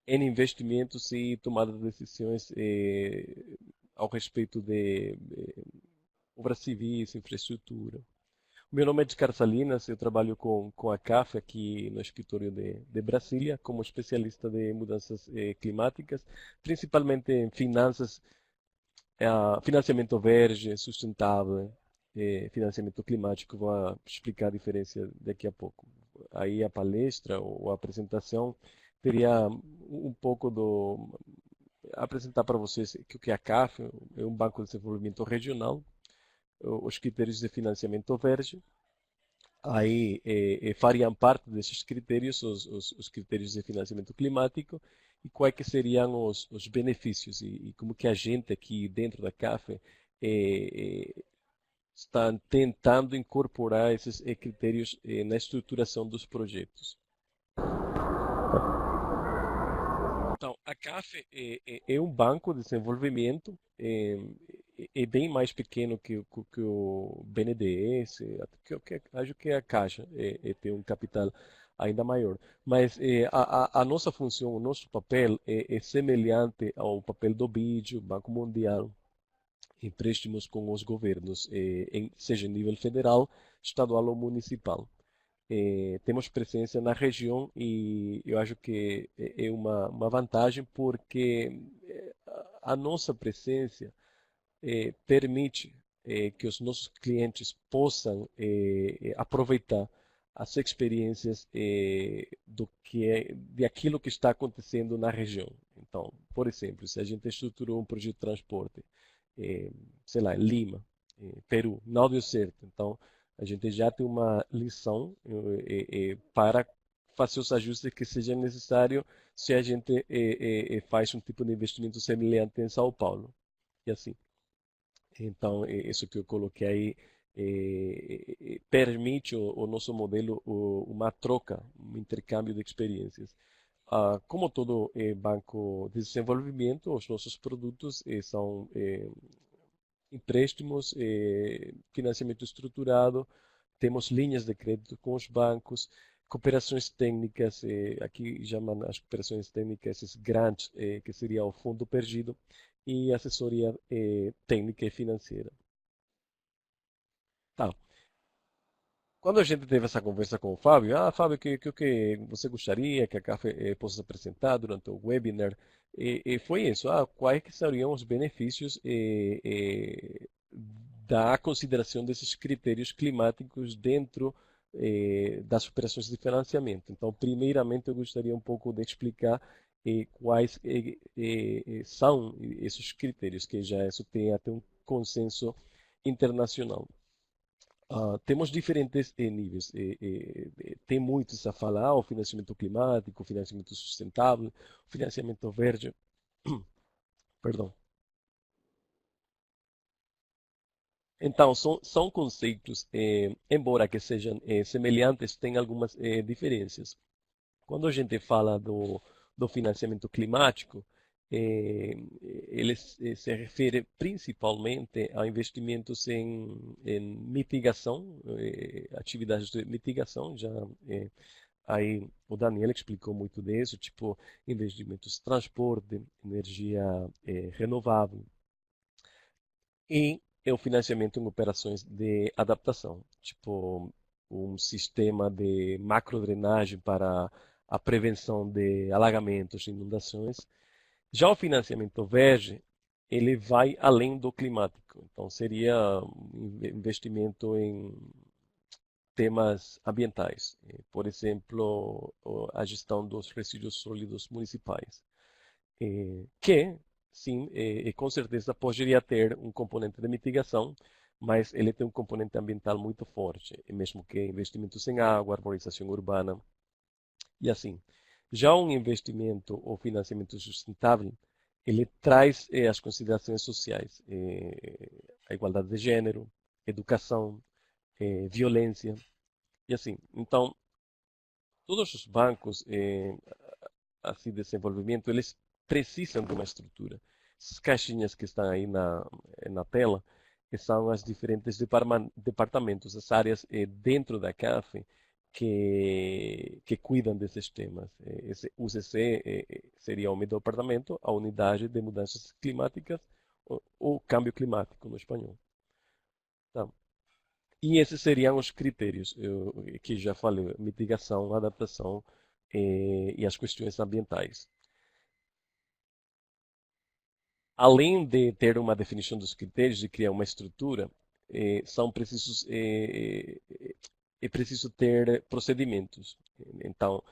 S4: investimentos e tomada de decisões ao respeito de obras civis, infraestrutura. O meu nome é Edgar Salinas, eu trabalho com a CAF aqui no escritório de Brasília, como especialista de mudanças climáticas, principalmente em finanças, financiamento verde, sustentável, financiamento climático. Vou explicar a diferença daqui a pouco. Aí a palestra ou a apresentação teria um pouco apresentar para vocês que o que é a CAF é um banco de desenvolvimento regional, os critérios de financiamento verde. Aí fariam parte desses critérios os critérios de financiamento climático e quais que seriam os benefícios e como que a gente aqui dentro da CAF está tentando incorporar esses critérios na estruturação dos projetos. Então, a CAF é um banco de desenvolvimento é bem mais pequeno que o BNDES, acho que a Caixa tem um capital ainda maior. Mas a nossa função, o nosso papel é semelhante ao papel do BID, Banco Mundial, empréstimos com os governos, seja em nível federal, estadual ou municipal. Temos presença na região e eu acho que é uma vantagem porque a nossa presença permite que os nossos clientes possam aproveitar as experiências de aquilo que está acontecendo na região. Então, por exemplo, se a gente estruturou um projeto de transporte, sei lá, em Lima, Peru, não deu certo. Então, a gente já tem uma lição para fazer os ajustes que sejam necessários se a gente faz um tipo de investimento semelhante em São Paulo. E assim. Então, isso que eu coloquei aí permite o nosso modelo uma troca, um intercâmbio de experiências. Como todo banco de desenvolvimento, os nossos produtos são empréstimos, financiamento estruturado, temos linhas de crédito com os bancos, cooperações técnicas, aqui chamam as cooperações técnicas esses grants, que seria o fundo perdido, e assessoria técnica e financeira. Tá. Quando a gente teve essa conversa com o Fábio, Fábio, que você gostaria que a CAF possa apresentar durante o webinar? E foi isso, quais que seriam os benefícios da consideração desses critérios climáticos dentro das operações de financiamento. Então, primeiramente, eu gostaria um pouco de explicar quais são esses critérios, que já isso tem até um consenso internacional. Temos diferentes níveis. Tem muitos a falar, o financiamento climático, o financiamento sustentável, o financiamento verde. Perdão. Então, são conceitos, embora que sejam semelhantes, têm algumas diferenças. Quando a gente fala do financiamento climático, ele se refere principalmente a investimentos em mitigação, atividades de mitigação. Já aí o Daniel explicou muito disso, tipo investimentos em transporte, energia renovável e o financiamento em operações de adaptação, tipo um sistema de macrodrenagem para a prevenção de alagamentos e inundações. Já o financiamento verde, ele vai além do climático. Então, seria um investimento em temas ambientais. Por exemplo, a gestão dos resíduos sólidos municipais. Que, sim, com certeza poderia ter um componente de mitigação, mas ele tem um componente ambiental muito forte, mesmo que investimentos em água, arborização urbana e assim. Já um investimento ou financiamento sustentável, ele traz as considerações sociais, a igualdade de gênero, educação, violência e assim. Então, todos os bancos assim, de desenvolvimento, eles precisam de uma estrutura. Essas caixinhas que estão aí na tela, que são os diferentes departamentos, as áreas dentro da CAF que cuidam desses temas. Esse UCC seria o meu departamento, a Unidade de Mudanças Climáticas, ou Câmbio Climático no espanhol. Tá. E esses seriam os critérios que já falei: mitigação, adaptação e as questões ambientais. Além de ter uma definição dos critérios, de criar uma estrutura, são precisos é preciso ter procedimentos. Então,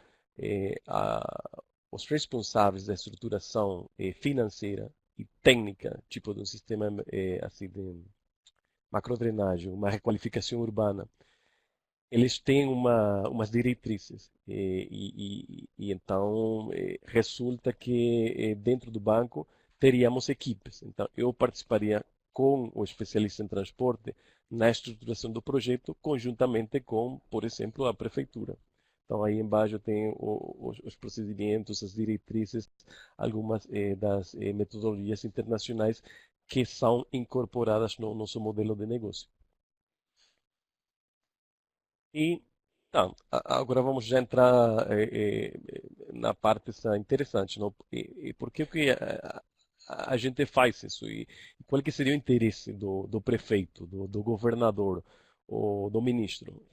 S4: os responsáveis da estruturação financeira e técnica, tipo de um sistema assim de macrodrenagem, uma requalificação urbana, eles têm umas diretrizes e então resulta que dentro do banco teríamos equipes. Então eu participaria com o especialista em transporte na estruturação do projeto, conjuntamente com, por exemplo, a prefeitura. Então aí embaixo tem os procedimentos, as diretrizes, algumas das metodologias internacionais que são incorporadas no nosso modelo de negócio. E tá, agora vamos já entrar na parte interessante, não? E por que a gente faz isso? E qual que seria o interesse do prefeito, do governador ou do ministro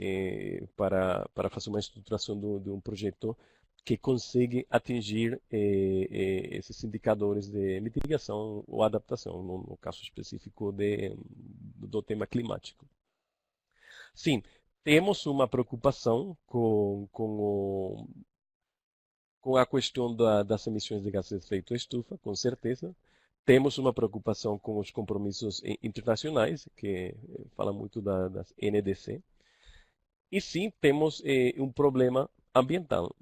S4: para fazer uma estruturação de um projeto que consiga atingir esses indicadores de mitigação ou adaptação, no caso específico do tema climático? Sim, temos uma preocupação com a questão das emissões de gases de efeito estufa, com certeza. Temos uma preocupação com os compromissos internacionais, que fala muito das NDC. E sim, temos um problema ambiental,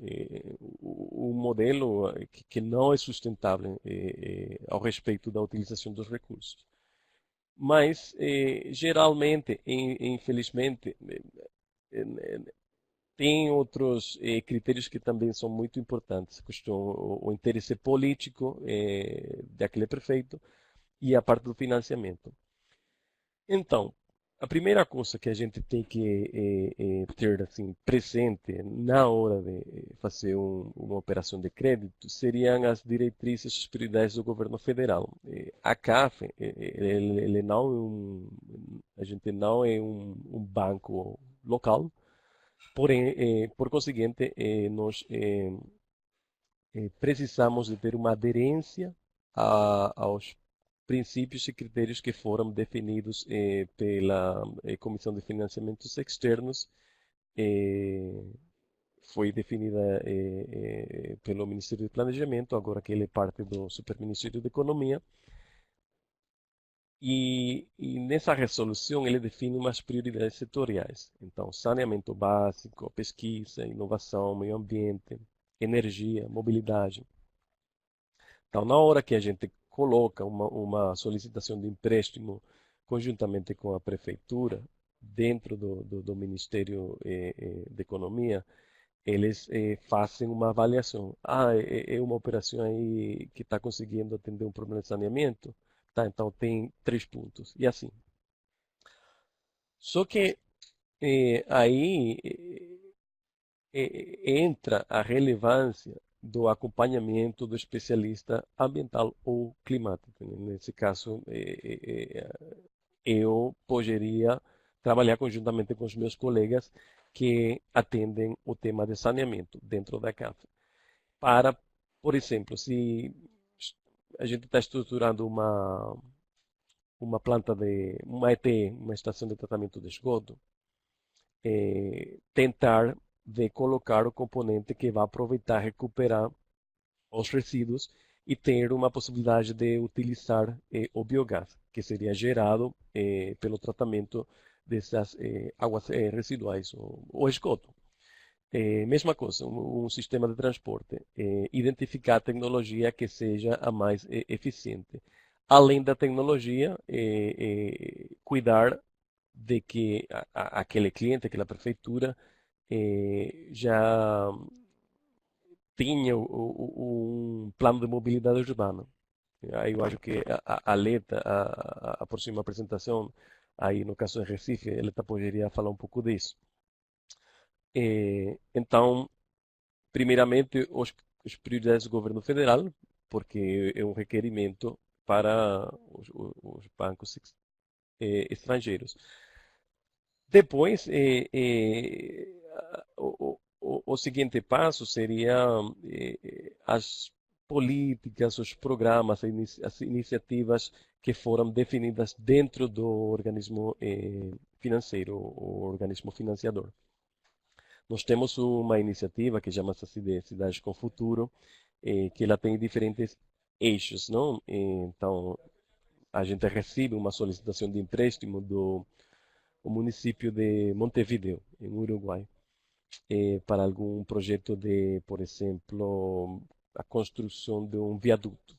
S4: um modelo que não é sustentável ao respeito da utilização dos recursos. Mas, geralmente, infelizmente, tem outros critérios que também são muito importantes. O interesse político daquele prefeito e a parte do financiamento. Então, a primeira coisa que a gente tem que ter assim, presente na hora de fazer uma operação de crédito seriam as diretrizes e as prioridades do governo federal. A CAF, ele não é a gente não é um banco local, porém, por conseguinte, nós precisamos de ter uma aderência aos princípios e critérios que foram definidos pela Comissão de Financiamentos Externos, foi definida pelo Ministério do Planejamento, agora que ele é parte do Superministério da Economia. E nessa resolução ele define umas prioridades setoriais. Então, saneamento básico, pesquisa, inovação, meio ambiente, energia, mobilidade. Então, na hora que a gente coloca uma solicitação de empréstimo conjuntamente com a prefeitura, dentro do Ministério da Economia, eles fazem uma avaliação. É uma operação aí que está conseguindo atender um problema de saneamento? Tá, então tem 3 pontos. E assim. Só que aí entra a relevância do acompanhamento do especialista ambiental ou climático. Nesse caso, eu poderia trabalhar conjuntamente com os meus colegas que atendem o tema de saneamento dentro da CAF. Para, por exemplo, se a gente está estruturando uma planta uma ET, uma estação de tratamento de esgoto, tentar de colocar o componente que vai aproveitar, recuperar os resíduos e ter uma possibilidade de utilizar o biogás, que seria gerado pelo tratamento dessas águas residuais, o esgoto. Mesma coisa, um sistema de transporte, identificar a tecnologia que seja a mais eficiente. Além da tecnologia, cuidar de que aquele cliente, aquela prefeitura, já tinha um plano de mobilidade urbana. Aí eu acho que a Leta, a próxima apresentação, aí no caso de Recife, ela poderia falar um pouco disso. Então, primeiramente, as prioridades do governo federal, porque é um requerimento para os bancos estrangeiros. Depois, o seguinte passo seria as políticas, os programas, as iniciativas que foram definidas dentro do organismo financeiro, o organismo financiador. Nós temos uma iniciativa que chama-se Cidades com Futuro, que ela tem diferentes eixos, não? Então, a gente recebe uma solicitação de empréstimo do município de Montevideo, em Uruguai, para algum projeto de, por exemplo, a construção de um viaduto.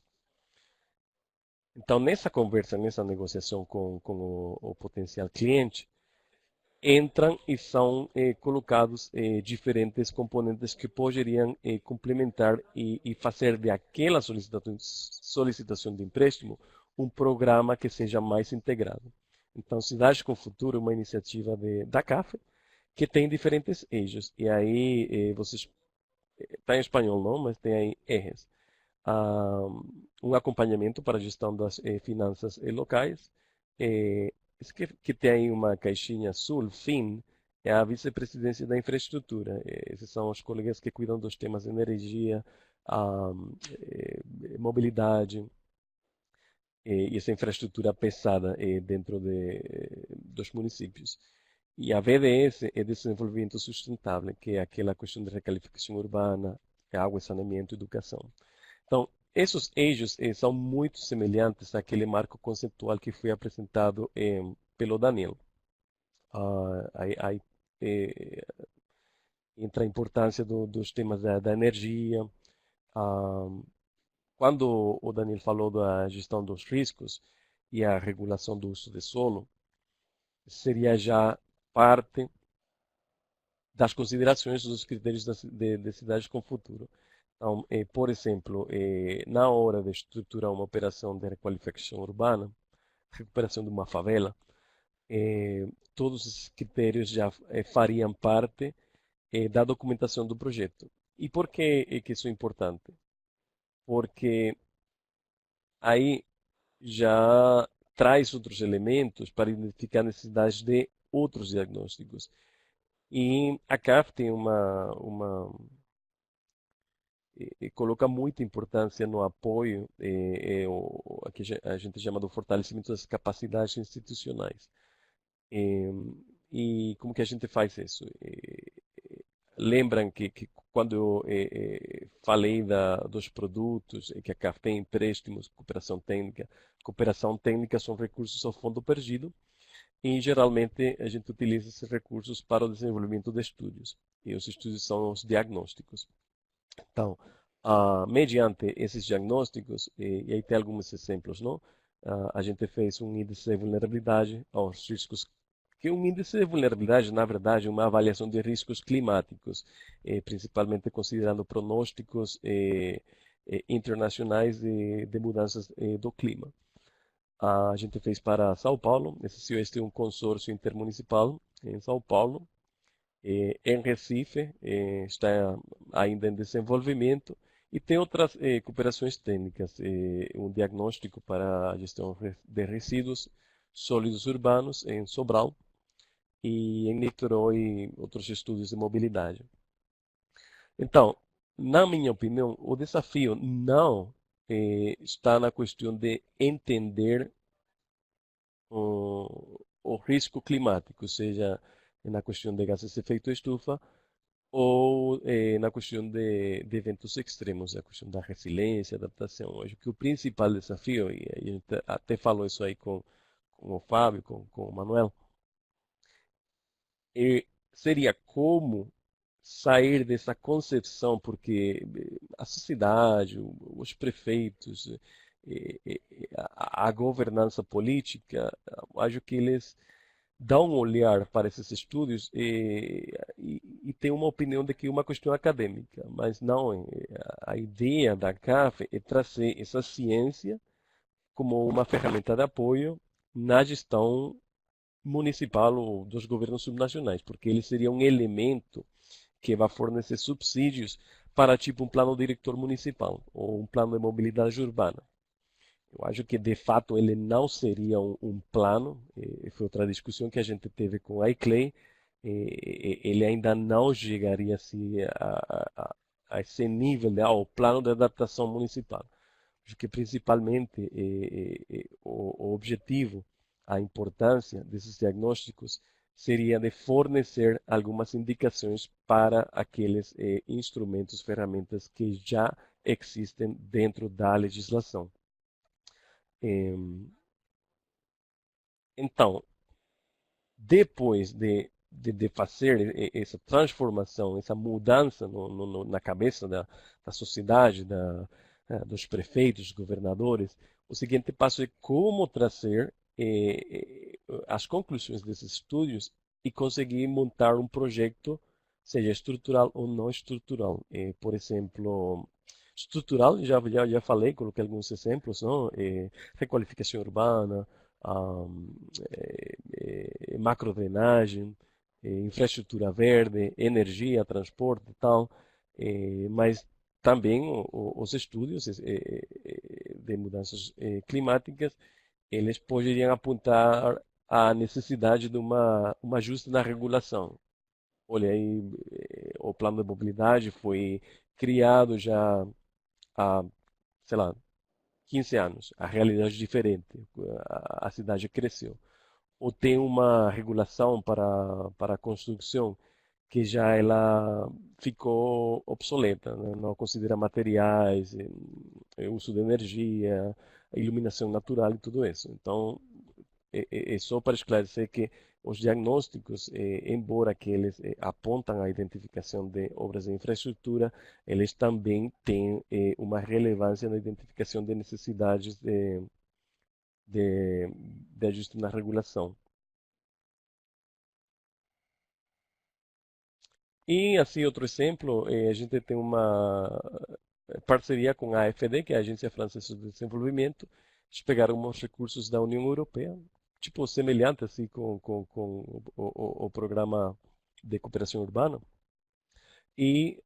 S4: Então, nessa conversa, nessa negociação com o potencial cliente, entram e são colocados diferentes componentes que poderiam complementar e fazer de aquela solicitação de empréstimo um programa que seja mais integrado. Então, Cidades com Futuro é uma iniciativa da CAF, que tem diferentes eixos. E aí, vocês, está em espanhol não, mas tem aí ejes. Um acompanhamento para a gestão das finanças locais. Isso que tem aí uma caixinha azul, FIN, é a vice-presidência da infraestrutura. Esses são os colegas que cuidam dos temas de energia, mobilidade, e essa infraestrutura pesada dentro dos municípios. E a VDS é Desenvolvimento Sustentável, que é aquela questão de requalificação urbana, água, saneamento e educação. Então, esses eixos são muito semelhantes àquele marco conceitual que foi apresentado pelo Daniel. Aí entra a importância dos temas da energia. ah, Quando o Daniel falou da gestão dos riscos e a regulação do uso de solo, seria já parte das considerações dos critérios de cidades com futuro. Então, por exemplo, na hora de estruturar uma operação de requalificação urbana, recuperação de uma favela, todos esses critérios já fariam parte da documentação do projeto. E por que é que isso é importante? Porque aí já traz outros elementos para identificar necessidades de outros diagnósticos. E a CAF tem coloca muita importância no apoio, o que a gente chama do fortalecimento das capacidades institucionais. E como que a gente faz isso? Lembram que quando eu falei dos produtos, que a CAF tem empréstimos, cooperação técnica são recursos ao fundo perdido, e geralmente a gente utiliza esses recursos para o desenvolvimento de estudos, e os estudos são os diagnósticos. Então, mediante esses diagnósticos, e aí tem alguns exemplos, não? A gente fez um índice de vulnerabilidade aos riscos, que um índice de vulnerabilidade, na verdade, é uma avaliação de riscos climáticos, principalmente considerando pronósticos internacionais de mudanças do clima. A gente fez para São Paulo, este é um consórcio intermunicipal em São Paulo. Em Recife, está ainda em desenvolvimento, e tem outras cooperações técnicas, um diagnóstico para a gestão de resíduos sólidos urbanos em Sobral, e em Niterói outros estudos de mobilidade. Então, na minha opinião, o desafio não está na questão de entender o risco climático, seja na questão de gases de efeito estufa ou na questão de eventos extremos, a questão da resiliência, adaptação. Eu acho que o principal desafio, e a gente até falou isso aí com o Fábio, com o Manuel, seria como sair dessa concepção, porque a sociedade, os prefeitos, a governança política, acho que eles dão um olhar para esses estudos e têm uma opinião de que é uma questão acadêmica, mas não, a ideia da CAF é trazer essa ciência como uma ferramenta de apoio na gestão municipal ou dos governos subnacionais, porque ele seria um elemento que vai fornecer subsídios para tipo um plano diretor municipal ou um plano de mobilidade urbana. Eu acho que de fato ele não seria um plano, foi outra discussão que a gente teve com a ICLEI, ele ainda não chegaria assim, a esse nível de o plano de adaptação municipal. Acho que principalmente o objetivo, a importância desses diagnósticos seria de fornecer algumas indicações para aqueles instrumentos, ferramentas que já existem dentro da legislação. Então, depois de fazer essa transformação, essa mudança na cabeça da sociedade, dos prefeitos, dos governadores, o seguinte passo é como trazer as conclusões desses estudos e conseguir montar um projeto, seja estrutural ou não estrutural. Por exemplo, estrutural, já falei, coloquei alguns exemplos, não? Requalificação urbana, ah, macrodrenagem, infraestrutura verde, energia, transporte e tal, mas também os estudos de mudanças climáticas, eles poderiam apontar a necessidade de um ajuste na regulação. Olha aí, o plano de mobilidade foi criado já há, sei lá, 15 anos. A realidade é diferente. A cidade cresceu. Ou tem uma regulação para a construção que já ela ficou obsoleta, né? Não considera materiais, uso de energia, iluminação natural e tudo isso. Então, é só para esclarecer que os diagnósticos, embora que eles apontam a identificação de obras de infraestrutura, eles também têm uma relevância na identificação de necessidades de, de ajuste na regulação. E assim, outro exemplo, a gente tem uma parceria com a AFD, que é a Agência Francesa de Desenvolvimento. Eles pegaram uns recursos da União Europeia, tipo semelhante assim com o programa de cooperação urbana. E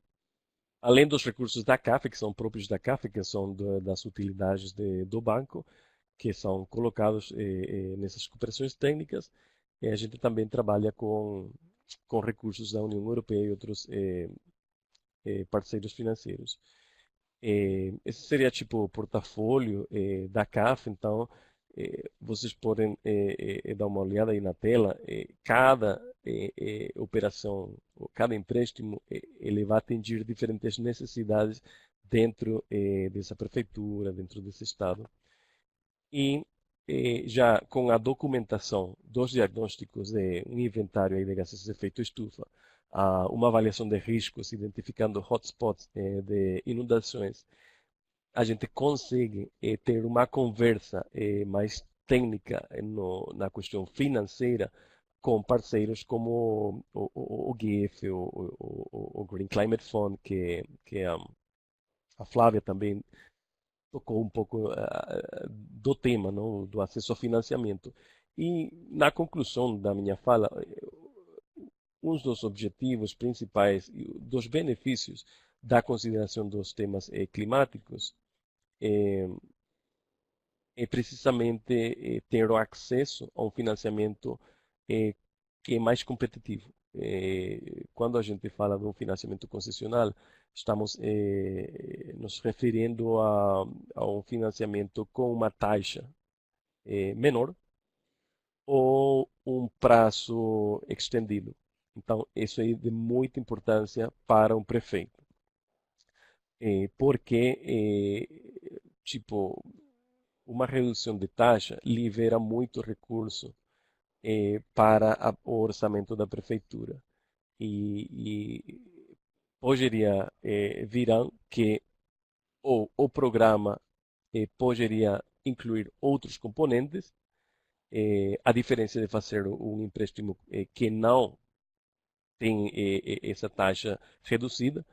S4: além dos recursos da CAF, que são próprios da CAF, que são das utilidades do banco, que são colocados nessas cooperações técnicas, a gente também trabalha com recursos da União Europeia e outros parceiros financeiros. Esse seria tipo o portfólio da CAF, então vocês podem dar uma olhada aí na tela. Cada operação, cada empréstimo, ele vai atingir diferentes necessidades dentro dessa prefeitura, dentro desse estado. E já com a documentação dos diagnósticos de um inventário aí de gases de efeito estufa, uma avaliação de riscos, identificando hotspots de inundações, a gente consegue ter uma conversa mais técnica na questão financeira com parceiros como o GIF, o Green Climate Fund, que a Flávia também tocou um pouco do tema, não? Do acesso ao financiamento. E na conclusão da minha fala, um dos objetivos principais e dos benefícios da consideração dos temas climáticos é, é precisamente ter o acesso a um financiamento que é mais competitivo. Quando a gente fala de um financiamento concessional, estamos nos referindo a um financiamento com uma taxa menor ou um prazo extendido. Então, isso é de muita importância para um prefeito, porque, tipo, uma redução de taxa libera muito recurso para o orçamento da prefeitura. E poderia virar que o programa poderia incluir outros componentes, a diferença de fazer um empréstimo que não tem essa taxa reduzida,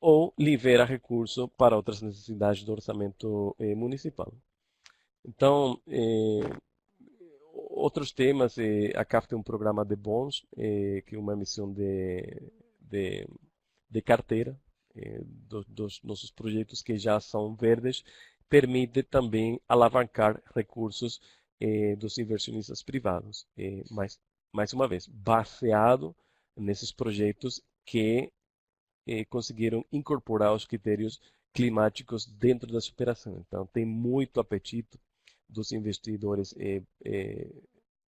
S4: ou libera recurso para outras necessidades do orçamento municipal. Então, outros temas, a CAF tem um programa de bons, que é uma emissão de, de carteira dos nossos projetos que já são verdes, permite também alavancar recursos dos inversionistas privados. Mas, mais uma vez, baseado nesses projetos que conseguiram incorporar os critérios climáticos dentro da superação. Então, tem muito apetite dos investidores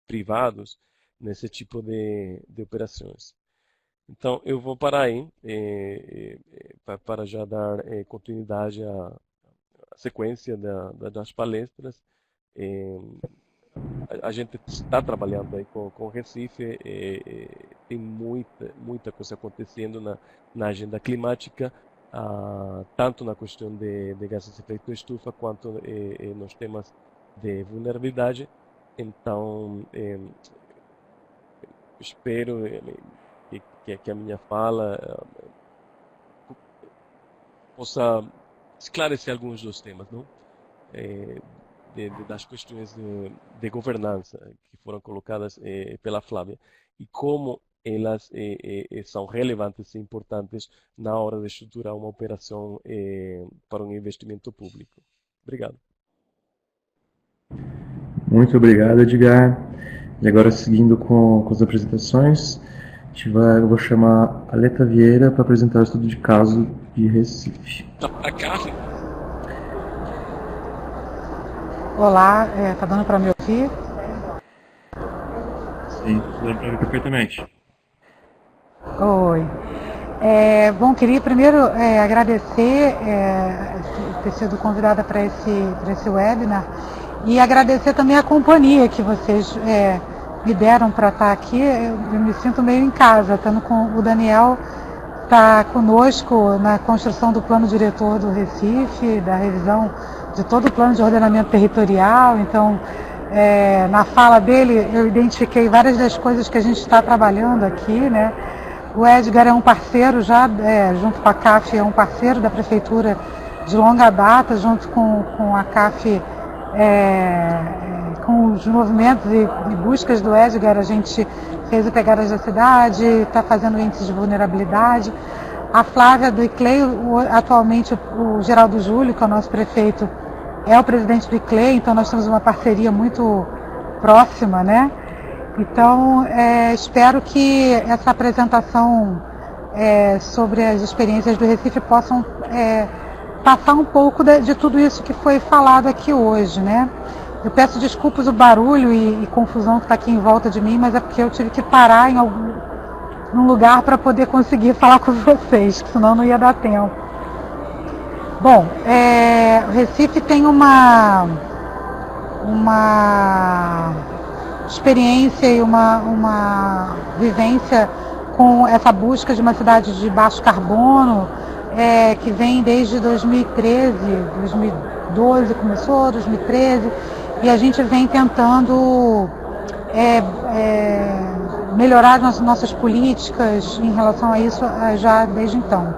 S4: privados nesse tipo de operações. Então, eu vou parar aí para já dar continuidade à sequência das palestras. A gente está trabalhando aí com o Recife, tem muita coisa acontecendo na agenda climática, tanto na questão de gases de efeito estufa, quanto nos temas de vulnerabilidade. Então, espero que a minha fala possa esclarecer alguns dos temas, não? Das questões de governança que foram colocadas pela Flávia e como elas são relevantes e importantes na hora de estruturar uma operação para um investimento público. Obrigado.
S1: Muito obrigado, Edgar. E agora, seguindo com as apresentações, eu vou chamar a Aleta Vieira para apresentar o estudo de caso de Recife.
S4: A Carla?
S5: Olá, tá dando para me ouvir?
S1: Sim, dando para ouvir perfeitamente.
S5: Oi. Bom, queria primeiro agradecer ter sido convidada para esse webinar e agradecer também a companhia que vocês me deram para estar aqui. Eu me sinto meio em casa, estando com o Daniel, está conosco na construção do plano diretor do Recife, da revisão de todo o plano de ordenamento territorial. Então, na fala dele, eu identifiquei várias das coisas que a gente está trabalhando aqui, né? O Edgar é um parceiro já, junto com a CAF, é um parceiro da Prefeitura de longa data, junto com a CAF, com os movimentos e buscas do Edgar, a gente fez o Pegadas da Cidade, está fazendo índice de vulnerabilidade. A Flávia do ICLEI, atualmente o Geraldo Júlio, que é o nosso prefeito, é o presidente do ICLEI, então nós temos uma parceria muito próxima, né? Então, espero que essa apresentação sobre as experiências do Recife possam passar um pouco de tudo isso que foi falado aqui hoje, né? Eu peço desculpas o barulho e confusão que está aqui em volta de mim, mas é porque eu tive que parar num lugar para poder conseguir falar com vocês, que senão não ia dar tempo. Bom, o Recife tem uma experiência e uma vivência com essa busca de uma cidade de baixo carbono, que vem desde 2013, 2012 começou, 2013, e a gente vem tentando melhorar nossas políticas em relação a isso já desde então.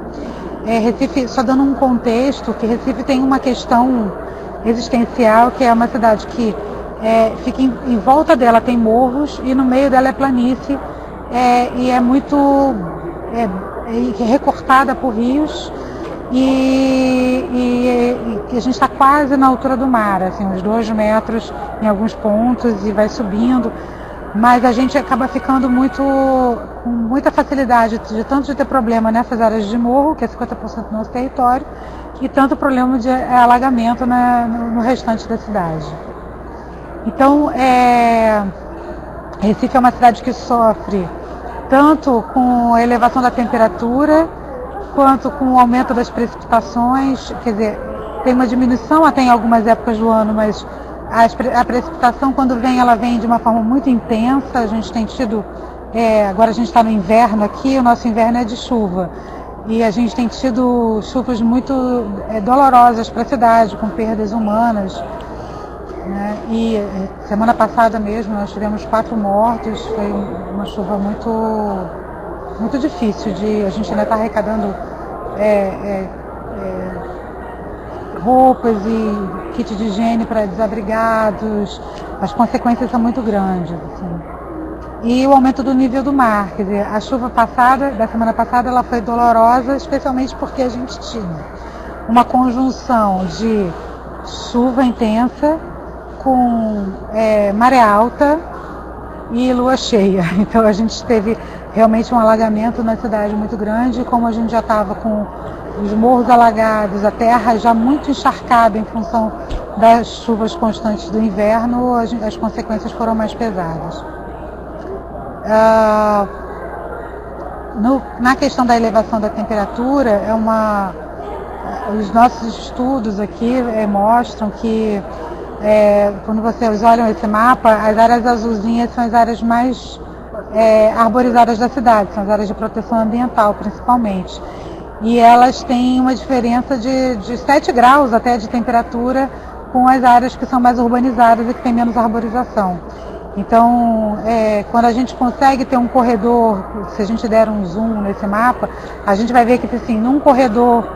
S5: Recife, só dando um contexto, que Recife tem uma questão existencial, que é uma cidade que fica em volta dela tem morros e no meio dela é planície, e é muito recortada por rios, e a gente está quase na altura do mar, assim, uns 2 metros em alguns pontos, e vai subindo, mas a gente acaba ficando com muita facilidade de tanto de ter problema nessas áreas de morro, que é 50% do nosso território, e tanto problema de alagamento no restante da cidade. Então, Recife é uma cidade que sofre tanto com a elevação da temperatura, quanto com o aumento das precipitações. Quer dizer, tem uma diminuição até em algumas épocas do ano, mas a precipitação, quando vem, ela vem de uma forma muito intensa. A gente tem tido, agora a gente está no inverno aqui, o nosso inverno é de chuva, e a gente tem tido chuvas muito dolorosas para a cidade, com perdas humanas. E semana passada mesmo nós tivemos 4 mortos, foi uma chuva muito difícil, a gente ainda está arrecadando roupas e kit de higiene para desabrigados, as consequências são muito grandes, assim. E o aumento do nível do mar, quer dizer, a chuva da semana passada, ela foi dolorosa, especialmente porque a gente tinha uma conjunção de chuva intensa, com maré alta e lua cheia. Então a gente teve realmente um alagamento na cidade muito grande. Como a gente já estava com os morros alagados, a terra já muito encharcada em função das chuvas constantes do inverno, as consequências foram mais pesadas. Na questão da elevação da temperatura, os nossos estudos aqui mostram que quando vocês olham esse mapa, as áreas azulzinhas são as áreas mais arborizadas da cidade, são as áreas de proteção ambiental principalmente. E elas têm uma diferença de 7 graus até de temperatura com as áreas que são mais urbanizadas e que têm menos arborização. Então, quando a gente consegue ter um corredor, se a gente der um zoom nesse mapa, a gente vai ver que assim, num corredor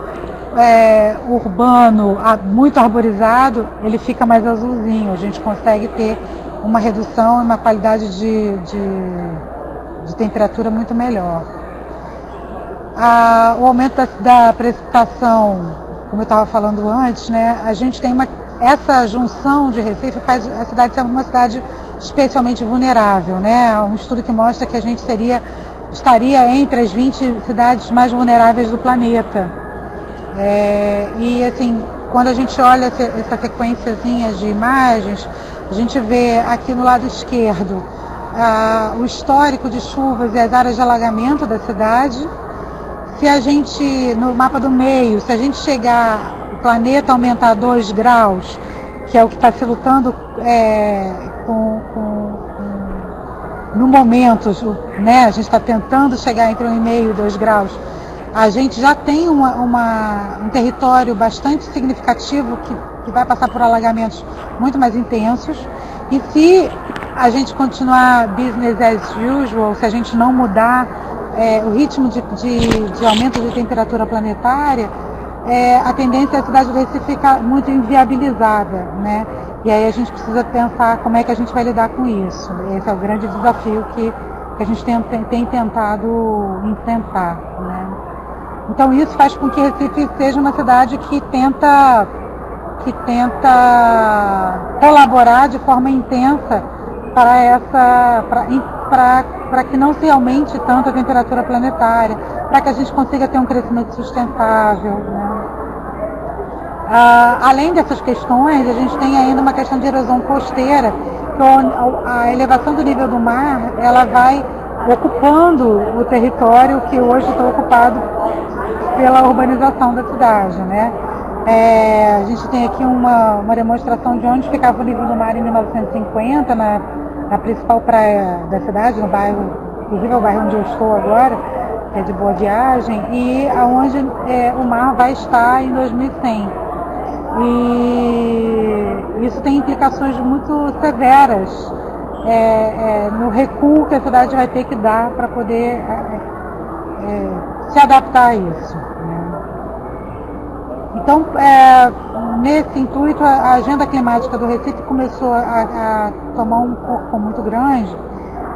S5: urbano, muito arborizado, ele fica mais azulzinho, a gente consegue ter uma redução e uma qualidade de temperatura muito melhor. O aumento da precipitação, como eu estava falando antes, né, a gente tem essa junção de Recife faz a cidade ser uma cidade especialmente vulnerável, né? Um estudo que mostra que a gente estaria entre as 20 cidades mais vulneráveis do planeta. E assim, quando a gente olha essa sequenciazinha de imagens, a gente vê aqui no lado esquerdo o histórico de chuvas e as áreas de alagamento da cidade. Se a gente, no mapa do meio, se a gente o planeta aumentar 2 graus, que é o que está se lutando no momento, né? A gente está tentando chegar entre 1,5 e 2 graus, a gente já tem um território bastante significativo que vai passar por alagamentos muito mais intensos. E se a gente continuar business as usual, se a gente não mudar o ritmo de aumento de temperatura planetária, a tendência é a cidade de Recife ficar muito inviabilizada, né? E aí a gente precisa pensar como é que a gente vai lidar com isso. Esse é o grande desafio que a gente tem tentado enfrentar, né? Então isso faz com que Recife seja uma cidade que tenta colaborar de forma intensa para que não se aumente tanto a temperatura planetária, para que a gente consiga ter um crescimento sustentável, né? Além dessas questões, a gente tem ainda uma questão de erosão costeira, que a elevação do nível do mar, ela vai ocupando o território que hoje está ocupado pela urbanização da cidade, né? A gente tem aqui uma demonstração de onde ficava o nível do mar em 1950, na principal praia da cidade, no bairro, inclusive é o bairro onde eu estou agora, que é de Boa Viagem, e aonde o mar vai estar em 2100. E isso tem implicações muito severas no recuo que a cidade vai ter que dar para poder se adaptar a isso, né? Então, nesse intuito, a agenda climática do Recife começou a tomar um corpo muito grande,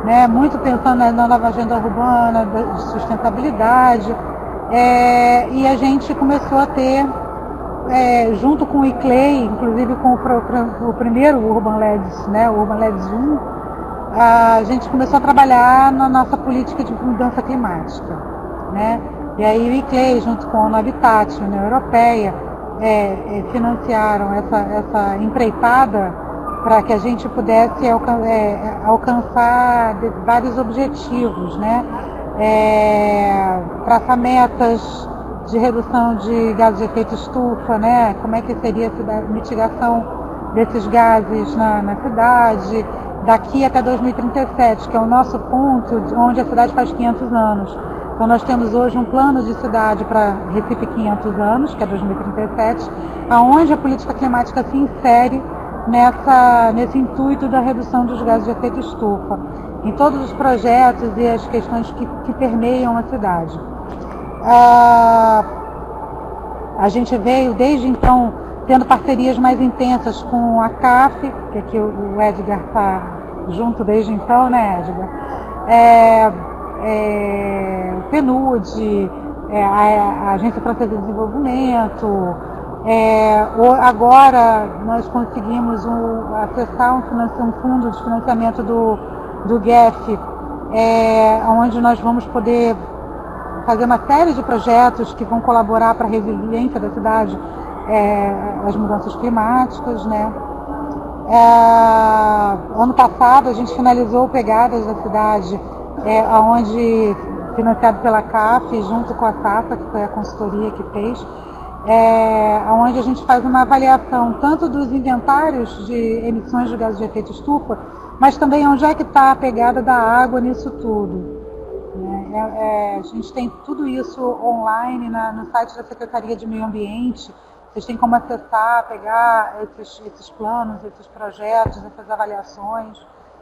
S5: né? Muito pensando na nova agenda urbana, de sustentabilidade, e a gente começou a ter, junto com o ICLEI, inclusive com o primeiro Urban LEDs, né? O Urban LEDs 1, a gente começou a trabalhar na nossa política de mudança climática, né? E aí o ICLEI, junto com a ONU Habitat, a União Europeia, financiaram essa empreitada para que a gente pudesse alcançar vários objetivos, né? Traçar metas de redução de gases de efeito estufa, né? Como é que seria a mitigação desses gases na cidade, daqui até 2037, que é o nosso ponto onde a cidade faz 500 anos. Então nós temos hoje um plano de cidade para Recife 500 anos, que é 2037, aonde a política climática se insere nesse intuito da redução dos gases de efeito estufa, em todos os projetos e as questões que permeiam a cidade. A gente veio desde então tendo parcerias mais intensas com a CAF, que aqui o Edgar está junto desde então, né, Edgar? O PNUD, a Agência Francesa de Desenvolvimento. Agora nós conseguimos acessar um fundo de financiamento do GEF, onde nós vamos poder fazer uma série de projetos que vão colaborar para a resiliência da cidade às mudanças climáticas, né? Ano passado a gente finalizou Pegadas da Cidade, onde, financiado pela CAF, junto com a SAFA, que foi a consultoria que fez, onde a gente faz uma avaliação tanto dos inventários de emissões de gases de efeito estufa, mas também onde é que está a pegada da água nisso tudo. A gente tem tudo isso online no site da Secretaria de Meio Ambiente. Vocês têm como acessar, pegar esses planos, esses projetos, essas avaliações,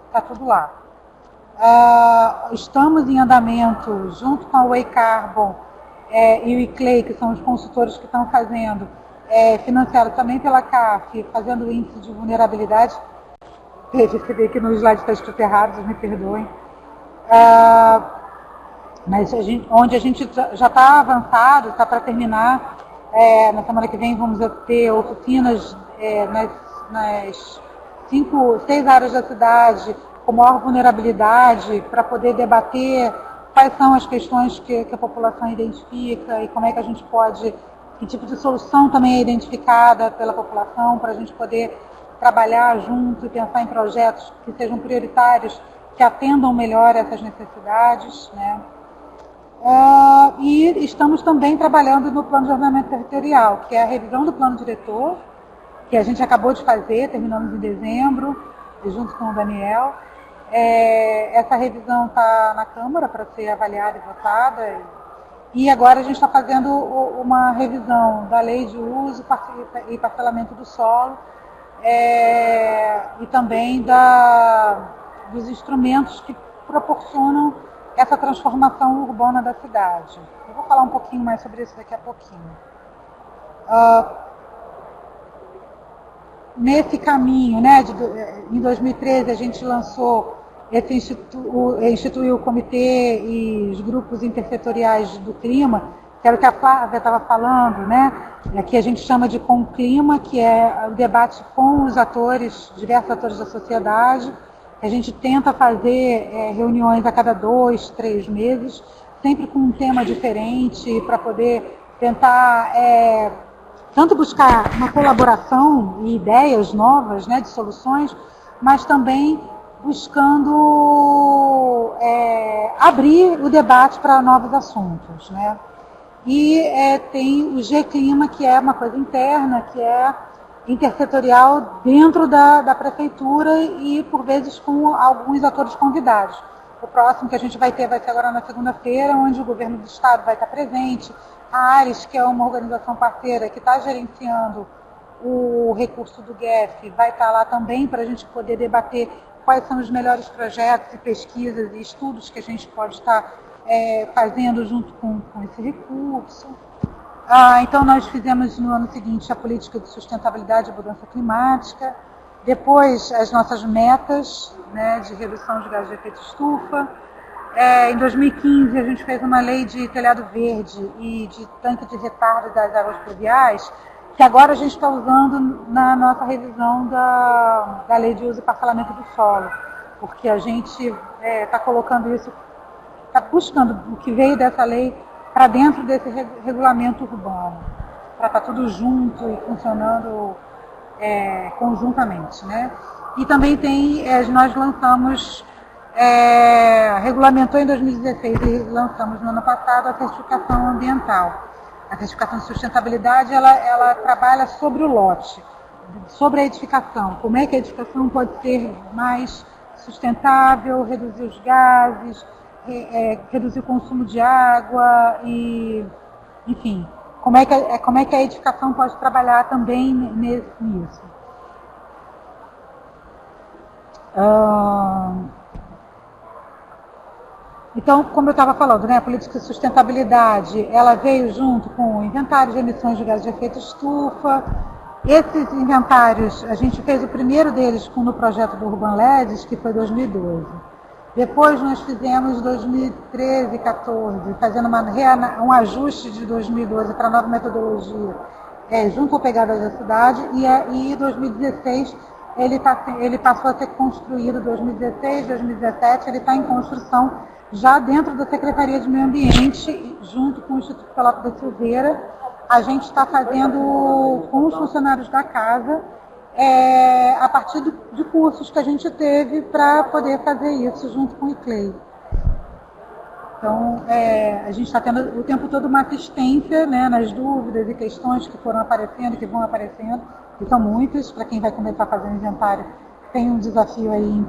S5: está tudo lá. Estamos em andamento, junto com a Way Carbon, e o ICLEI, que são os consultores que estão fazendo, financiado também pela CAF, fazendo o índice de vulnerabilidade. Percebi que no slide está escrito errado, vocês me perdoem. Mas onde a gente já está avançado, está para terminar, na semana que vem vamos ter oficinas nas 6 áreas da cidade, com maior vulnerabilidade, para poder debater quais são as questões que a população identifica e como é que a gente pode, que tipo de solução também é identificada pela população, para a gente poder trabalhar junto e pensar em projetos que sejam prioritários, que atendam melhor essas necessidades, né? E estamos também trabalhando no plano de ordenamento territorial, que é a revisão do plano diretor, que a gente acabou de fazer, terminamos em dezembro, junto com o Daniel. Essa revisão está na Câmara para ser avaliada e votada. E agora a gente está fazendo uma revisão da lei de uso e parcelamento do solo, e também dos instrumentos que proporcionam essa transformação urbana da cidade. Eu vou falar um pouquinho mais sobre isso daqui a pouquinho. Nesse caminho, né, em 2013 a gente lançou, instituiu o comitê e os grupos intersetoriais do clima, que era o que a Flávia estava falando, né? Aqui a gente chama de Conclima, que é o debate com os atores, diversos atores da sociedade. A gente tenta fazer reuniões a cada 2, 3 meses, sempre com um tema diferente, para poder tentar tanto buscar uma colaboração e ideias novas, né, de soluções, mas também buscando abrir o debate para novos assuntos, né? E tem o G-Clima, que é uma coisa interna, que é intersetorial dentro da prefeitura e, por vezes, com alguns atores convidados. O próximo que a gente vai ter vai ser agora na segunda-feira, onde o governo do estado vai estar presente. A Ares, que é uma organização parceira que está gerenciando o recurso do GEF, vai estar lá também para a gente poder debater quais são os melhores projetos e pesquisas e estudos que a gente pode estar fazendo junto com esse recurso. Então, nós fizemos no ano seguinte a política de sustentabilidade e mudança climática, depois as nossas metas, né, de redução de gases de efeito estufa. Em 2015, a gente fez uma lei de telhado verde e de tanque de retardo das águas pluviais, que agora a gente está usando na nossa revisão da lei de uso e parcelamento do solo, porque a gente está colocando isso, está buscando o que veio dessa lei para dentro desse regulamento urbano, para estar tudo junto e funcionando conjuntamente, né? E também nós lançamos, regulamentou em 2016 e lançamos no ano passado a certificação ambiental. A certificação de sustentabilidade, ela trabalha sobre o lote, sobre a edificação, como é que a edificação pode ser mais sustentável, reduzir os gases, reduzir o consumo de água e, enfim, como é que a edificação pode trabalhar também nisso. Então, como eu estava falando, né, a política de sustentabilidade, ela veio junto com o inventário de emissões de gases de efeito estufa. Esses inventários, a gente fez o primeiro deles no projeto do Urban LEDs, que foi 2012. Depois nós fizemos 2013 e 2014, fazendo um ajuste de 2012 para a nova metodologia, junto ao Pegadas da Cidade, e em 2016 ele passou a ser construído, 2016, 2017, ele está em construção já dentro da Secretaria de Meio Ambiente, junto com o Instituto Pelota da Silveira. A gente está fazendo com os funcionários da casa, a partir de cursos que a gente teve para poder fazer isso junto com o ICLEI. Então, a gente está tendo o tempo todo uma assistência, né, nas dúvidas e questões que foram aparecendo, que vão aparecendo, que são muitas. Para quem vai começar a fazer um inventário, tem um desafio aí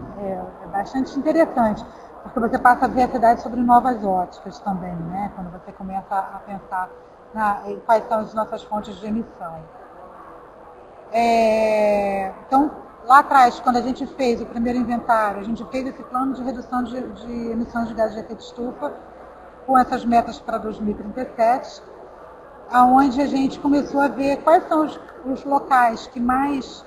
S5: bastante interessante, porque você passa a ver a cidade sobre novas óticas também, né, quando você começa a pensar em quais são as nossas fontes de emissão. Então, lá atrás, quando a gente fez o primeiro inventário, a gente fez esse plano de redução de emissões de gases de efeito estufa, com essas metas para 2037, aonde a gente começou a ver quais são os locais que mais,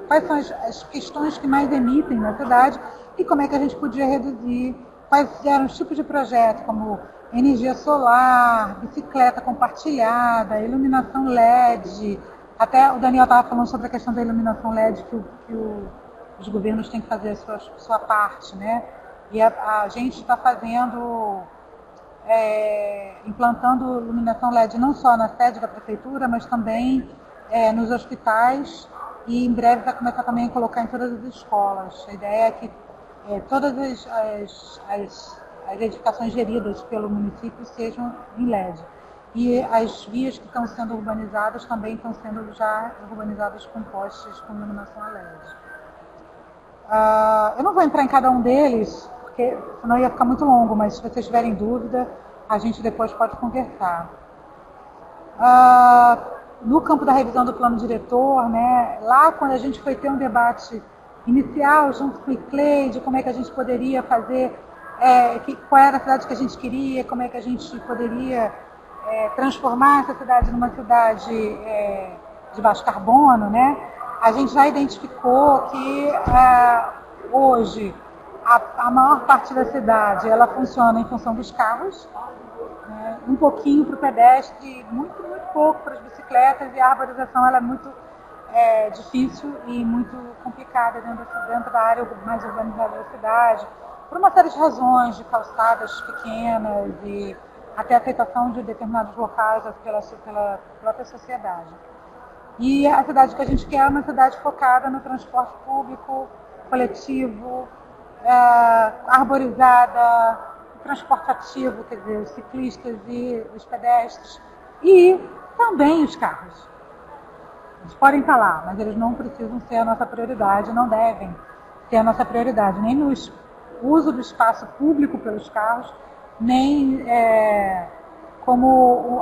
S5: quais são as questões que mais emitem na cidade e como é que a gente podia reduzir, quais eram os tipos de projetos, como energia solar, bicicleta compartilhada, iluminação LED. Até o Daniel estava falando sobre a questão da iluminação LED, que os governos têm que fazer a sua parte, né? E a gente está fazendo, implantando iluminação LED não só na sede da prefeitura, mas também nos hospitais, e em breve vai começar também a colocar em todas as escolas. A ideia é que todas as edificações geridas pelo município sejam em LED. E as vias que estão sendo urbanizadas também estão sendo já urbanizadas com postes com iluminação a LED. Eu não vou entrar em cada um deles, porque senão ia ficar muito longo, mas se vocês tiverem dúvida, a gente depois pode conversar. No campo da revisão do plano diretor, né, lá quando a gente foi ter um debate inicial junto com o ICLEI, de como é que a gente poderia fazer, qual era a cidade que a gente queria, como é que a gente poderia transformar essa cidade numa cidade de baixo carbono, né? A gente já identificou que hoje a maior parte da cidade ela funciona em função dos carros, né? Um pouquinho para o pedestre, muito pouco para as bicicletas, e a arborização ela é muito difícil e muito complicada dentro da área mais urbanizada da cidade, por uma série de razões, de calçadas pequenas e até a aceitação de determinados locais pela própria sociedade. E a cidade que a gente quer é uma cidade focada no transporte público, coletivo, arborizada, transporte ativo, quer dizer, os ciclistas e os pedestres, e também os carros. Eles podem estar lá, mas eles não precisam ser a nossa prioridade, não devem ser a nossa prioridade, nem no uso do espaço público pelos carros, nem como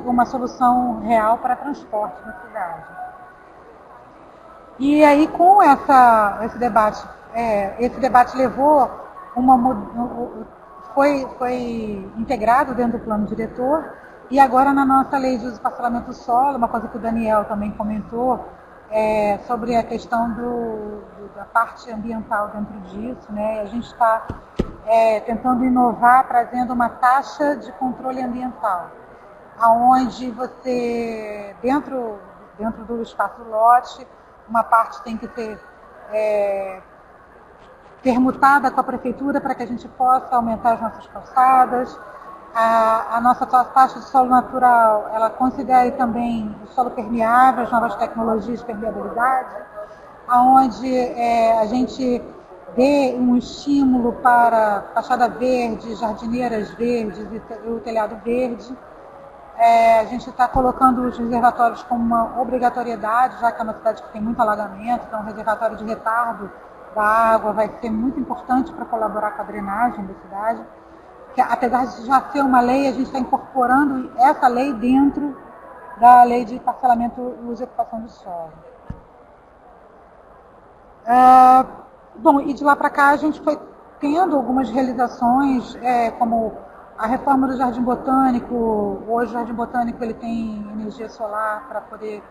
S5: uma solução real para transporte na cidade. E aí, com esse debate levou foi integrado dentro do plano diretor, e agora na nossa lei de uso e parcelamento do solo, uma coisa que o Daniel também comentou, sobre a questão da parte ambiental dentro disso, né? A gente está tentando inovar, trazendo uma taxa de controle ambiental, aonde você, dentro do espaço do lote, uma parte tem que ser permutada com a prefeitura para que a gente possa aumentar as nossas calçadas. A nossa taxa de solo natural, ela considera também o solo permeável, as novas tecnologias de permeabilidade, aonde a gente dê um estímulo para fachada verde, jardineiras verdes e o telhado verde. A gente está colocando os reservatórios como uma obrigatoriedade, já que é uma cidade que tem muito alagamento, então o reservatório de retardo da água vai ser muito importante para colaborar com a drenagem da cidade. Que, apesar de já ser uma lei, a gente está incorporando essa lei dentro da lei de parcelamento e uso e ocupação do solo. Bom, e de lá para cá a gente foi tendo algumas realizações, como a reforma do Jardim Botânico. Hoje o Jardim Botânico ele tem energia solar para poder,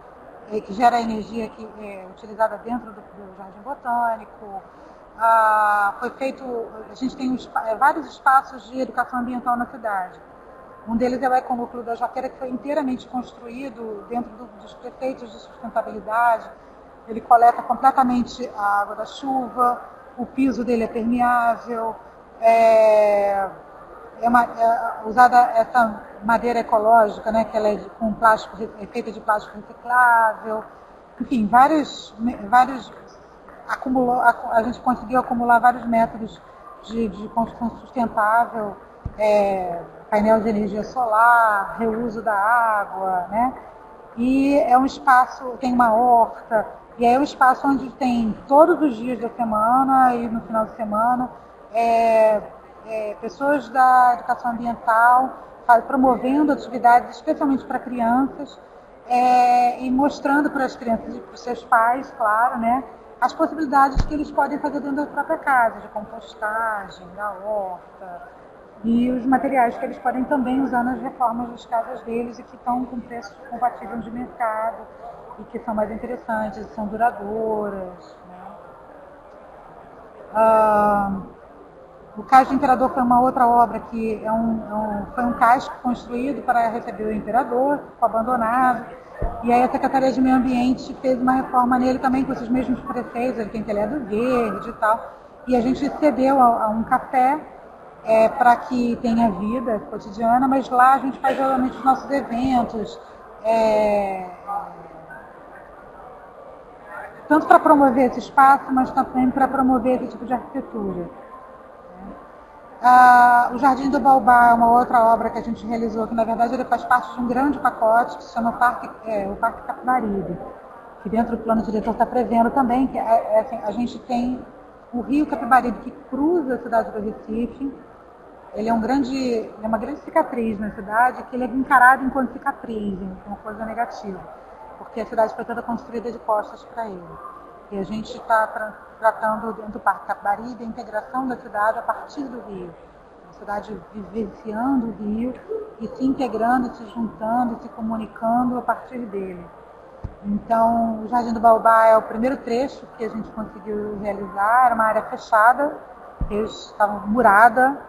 S5: que gera energia que é utilizada dentro do Jardim Botânico. Foi feito, a gente tem vários espaços de educação ambiental na cidade. Um deles é o Econúcleo da Jaqueira, que foi inteiramente construído dentro dos preceitos de sustentabilidade. Ele coleta completamente a água da chuva, o piso dele é permeável, usada essa madeira ecológica, né, que ela é feita de plástico reciclável. Enfim, a gente conseguiu acumular vários métodos de construção sustentável, painel de energia solar, reuso da água, né? E é um espaço, tem uma horta, e é um espaço onde tem todos os dias da semana e no final de semana pessoas da educação ambiental promovendo atividades especialmente para crianças, e mostrando para as crianças e para os seus pais, claro, né, as possibilidades que eles podem fazer dentro da própria casa, de compostagem, da horta, e os materiais que eles podem também usar nas reformas das casas deles e que estão com preços compatíveis de mercado e que são mais interessantes, são duradouras, né? O Cais do Imperador foi uma outra obra que foi um cais construído para receber o imperador, ficou abandonado. E aí a Secretaria de Meio Ambiente fez uma reforma nele também com esses mesmos preceitos, ele tem telhado verde e tal. E a gente cedeu a um café para que tenha vida cotidiana, mas lá a gente faz geralmente os nossos eventos, tanto para promover esse espaço, mas também para promover esse tipo de arquitetura. O Jardim do Baobá é uma outra obra que a gente realizou, que na verdade ele faz parte de um grande pacote que se chama o Parque Capibaribe, que dentro do plano diretor está prevendo também que assim, a gente tem o rio Capibaribe que cruza a cidade do Recife. Ele é uma grande cicatriz na cidade, que ele é encarado enquanto cicatriz, uma coisa negativa, porque a cidade foi toda construída de costas para ele. E a gente está tratando dentro do Parque Capibaribe a integração da cidade a partir do rio. A cidade vivenciando o rio e se integrando, se juntando, se comunicando a partir dele. Então, o Jardim do Baobá é o primeiro trecho que a gente conseguiu realizar, era uma área fechada, eles estavam murada,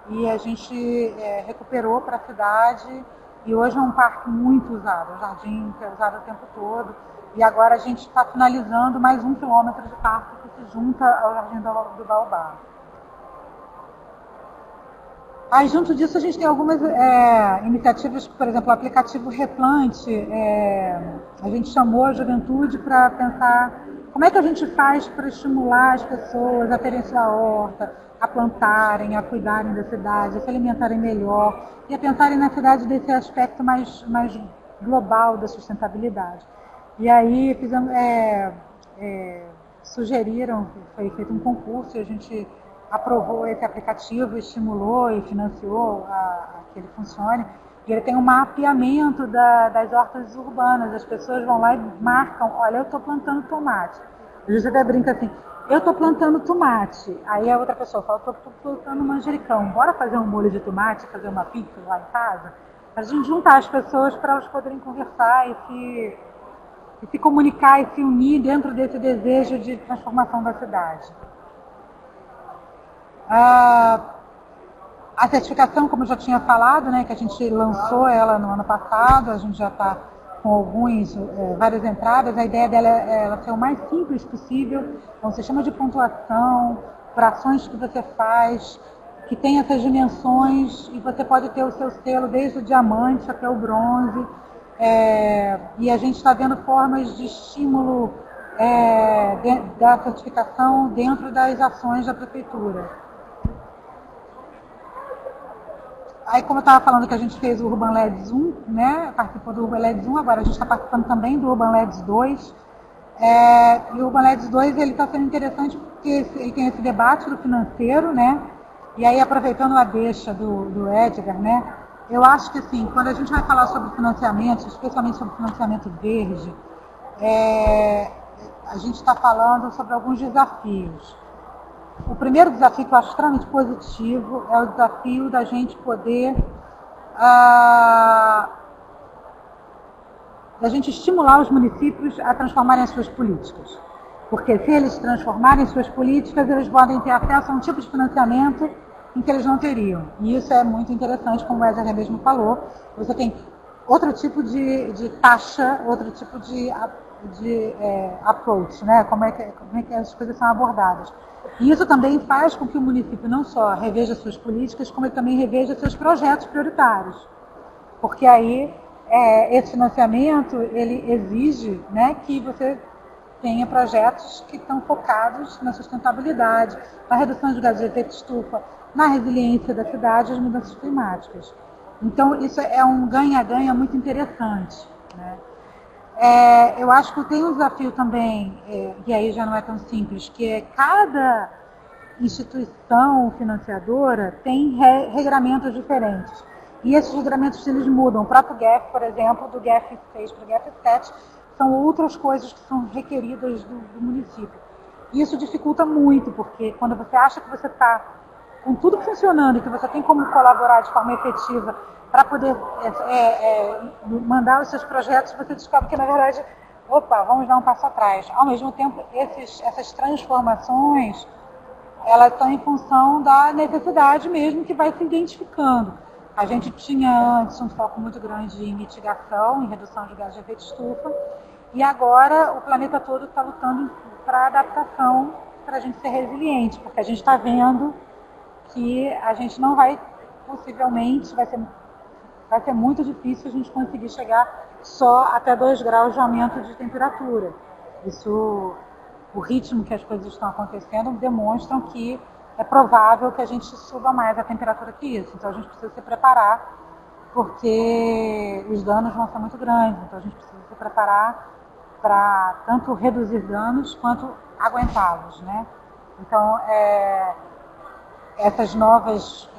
S5: e a gente recuperou para a cidade, e hoje é um parque muito usado, um jardim que é usado o tempo todo. E agora a gente está finalizando mais 1 quilômetro de parque que se junta ao Jardim do Baobá. Aí, junto disso, a gente tem algumas iniciativas, por exemplo, o aplicativo Replante. A gente chamou a juventude para pensar como é que a gente faz para estimular as pessoas a terem sua horta, a plantarem, a cuidarem da cidade, a se alimentarem melhor e a pensarem na cidade desse aspecto mais global da sustentabilidade. E aí sugeriram, foi feito um concurso e a gente aprovou esse aplicativo, estimulou e financiou que ele funcione. E ele tem um mapeamento das hortas urbanas. As pessoas vão lá e marcam, olha, eu estou plantando tomate. A gente até brinca assim, eu estou plantando tomate. Aí a outra pessoa fala, estou plantando manjericão. Bora fazer um molho de tomate, fazer uma pizza lá em casa? A gente juntar as pessoas para elas poderem conversar e se comunicar e se unir dentro desse desejo de transformação da cidade. A certificação, como eu já tinha falado, né, que a gente lançou ela no ano passado, a gente já está com várias entradas. A ideia dela é ela ser o mais simples possível, é um sistema de pontuação, para ações que você faz, que tem essas dimensões, e você pode ter o seu selo desde o diamante até o bronze. E a gente está vendo formas de estímulo da certificação dentro das ações da prefeitura. Aí, como eu estava falando que a gente fez o Urban LEDs 1, né, participou do Urban LEDs 1, agora a gente está participando também do Urban LEDs 2. E o Urban LEDs 2 está sendo interessante porque ele tem esse debate do financeiro, né, e aí aproveitando a deixa do Edgar, né, eu acho que assim, quando a gente vai falar sobre financiamento, especialmente sobre financiamento verde, a gente está falando sobre alguns desafios. O primeiro desafio que eu acho extremamente positivo é o desafio da gente poder da gente estimular os municípios a transformarem as suas políticas. Porque se eles transformarem suas políticas, eles podem ter acesso a um tipo de financiamento em que eles não teriam. E isso é muito interessante, como o Edgar mesmo falou. Você tem outro tipo de taxa, outro tipo de approach, né? Como é que as coisas são abordadas. E isso também faz com que o município não só reveja suas políticas, como ele também reveja seus projetos prioritários. Porque aí esse financiamento ele exige, né, que você tenha projetos que estão focados na sustentabilidade, na redução de gases de efeito estufa, na resiliência da cidade às mudanças climáticas. Então, isso é um ganha-ganha muito interessante, né? Eu acho que tem um desafio também, e aí já não é tão simples, que é cada instituição financiadora tem regramentos diferentes. E esses regramentos eles mudam. O próprio GEF, por exemplo, do GEF 6 para o GEF 7, são outras coisas que são requeridas do município. E isso dificulta muito, porque quando você acha que você está com tudo funcionando e que você tem como colaborar de forma efetiva para poder mandar os seus projetos, você descobre que, na verdade, opa, vamos dar um passo atrás. Ao mesmo tempo, essas transformações, elas estão em função da necessidade mesmo que vai se identificando. A gente tinha antes um foco muito grande em mitigação, em redução de gases de efeito estufa, e agora o planeta todo está lutando para adaptação, para a gente ser resiliente, porque a gente está vendo que a gente não vai, possivelmente, vai ser muito difícil a gente conseguir chegar só até 2 graus de aumento de temperatura. O ritmo que as coisas estão acontecendo demonstram que é provável que a gente suba mais a temperatura que isso. Então a gente precisa se preparar, porque os danos vão ser muito grandes. Então a gente precisa se preparar para tanto reduzir danos quanto aguentá-los, né? Então, essas novas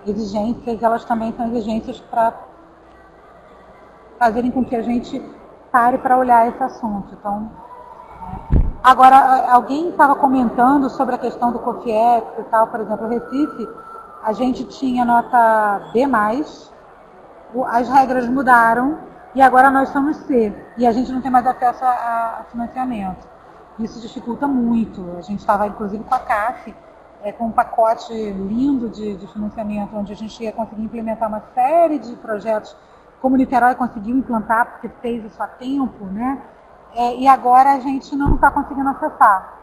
S5: exigências, elas também são exigências para fazerem com que a gente pare para olhar esse assunto. Então, agora, alguém estava comentando sobre a questão do COFIEX e tal, por exemplo, o Recife, a gente tinha nota B+, as regras mudaram e agora nós somos C, e a gente não tem mais acesso a financiamento. Isso dificulta muito. A gente estava, inclusive, com a CAF, com um pacote lindo de financiamento, onde a gente ia conseguir implementar uma série de projetos, como o Niterói conseguiu implantar, porque fez isso há tempo, né? E agora a gente não está conseguindo acessar.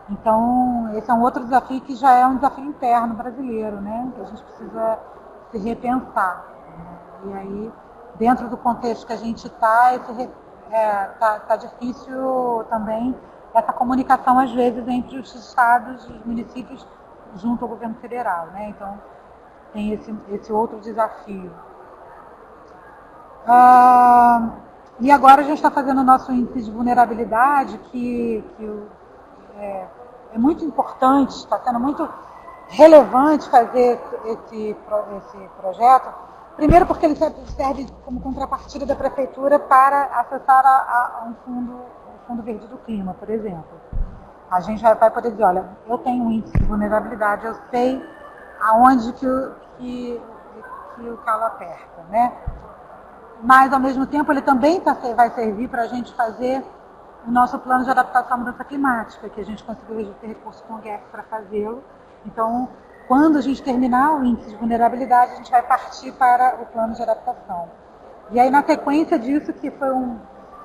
S5: Então, esse é um outro desafio que já é um desafio interno brasileiro, né? Que a gente precisa se repensar. E aí, dentro do contexto que a gente está, tá difícil também essa comunicação, às vezes, entre os estados e os municípios junto ao governo federal, né? Então, tem esse outro desafio. E agora a gente está fazendo o nosso índice de vulnerabilidade, que é muito importante, está sendo muito relevante fazer esse projeto. Primeiro porque ele serve como contrapartida da prefeitura para acessar a um fundo verde do clima, por exemplo. A gente vai poder dizer, olha, eu tenho um índice de vulnerabilidade, eu sei aonde que o calo aperta, né? Mas, ao mesmo tempo, ele também vai servir para a gente fazer o nosso plano de adaptação à mudança climática, que a gente conseguiu ter recurso com o GEF para fazê-lo. Então, quando a gente terminar o índice de vulnerabilidade, a gente vai partir para o plano de adaptação. E aí, na sequência disso, que foi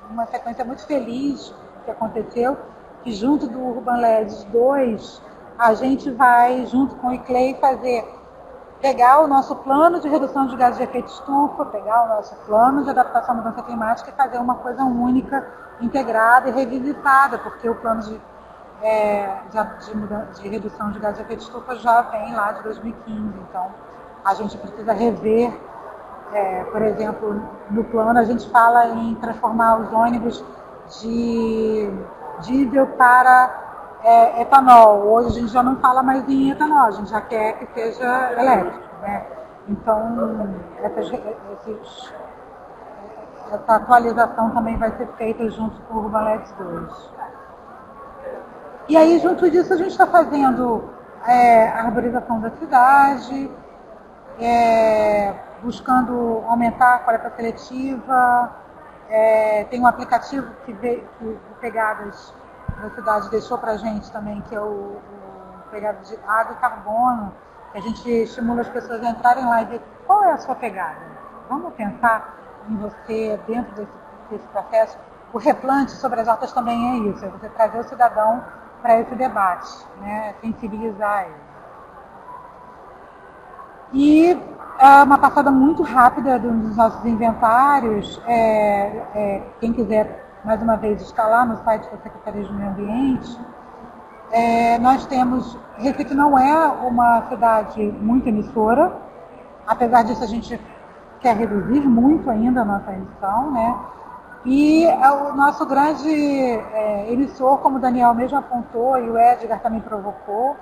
S5: uma sequência muito feliz que aconteceu, que junto do Urban LEDs 2, a gente vai, junto com o ICLEI, pegar o nosso plano de redução de gases de efeito estufa, pegar o nosso plano de adaptação à mudança climática e fazer uma coisa única, integrada e revisitada, porque o plano de redução de gases de efeito estufa já vem lá de 2015. Então, a gente precisa rever, por exemplo, no plano a gente fala em transformar os ônibus de diesel para etanol. Hoje a gente já não fala mais em etanol, a gente já quer que seja elétrico, né? Então, essa atualização também vai ser feita junto com o Urban LEDs 2. E aí, junto disso, a gente está fazendo a arborização da cidade, buscando aumentar a coleta seletiva. Tem um aplicativo que o Pegadas da cidade deixou para a gente também, que é o pegada de água e carbono, que a gente estimula as pessoas a entrarem lá e ver qual é a sua pegada. Vamos pensar em você dentro desse processo. O replante sobre as hortas também é isso, é você trazer o cidadão para esse debate, né? Sensibilizar ele. E uma passada muito rápida dos nossos inventários, quem quiser mais uma vez está lá no site da Secretaria de Meio Ambiente. Nós temos, Recife não é uma cidade muito emissora, apesar disso a gente quer reduzir muito ainda a nossa emissão, né? E o nosso grande emissor, como o Daniel mesmo apontou e o Edgar também provocou,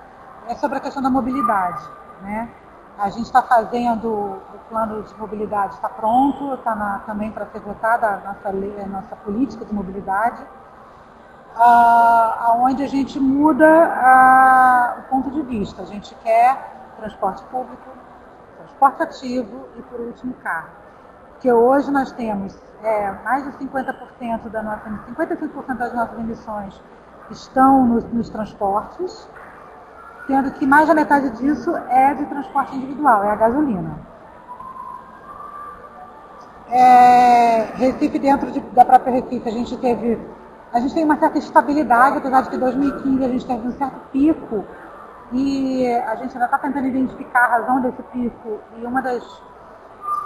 S5: é sobre a questão da mobilidade, né? A gente está fazendo o plano de mobilidade, está pronto, está também para ser votada a nossa política de mobilidade, onde a gente muda o ponto de vista. A gente quer transporte público, transporte ativo e, por último, carro. Porque hoje nós temos mais de 55% das nossas emissões estão nos transportes, sendo que mais da metade disso é de transporte individual, é a gasolina. Recife, dentro da própria Recife, a gente tem uma certa estabilidade, apesar de que em 2015 a gente teve um certo pico e a gente ainda está tentando identificar a razão desse pico, e uma das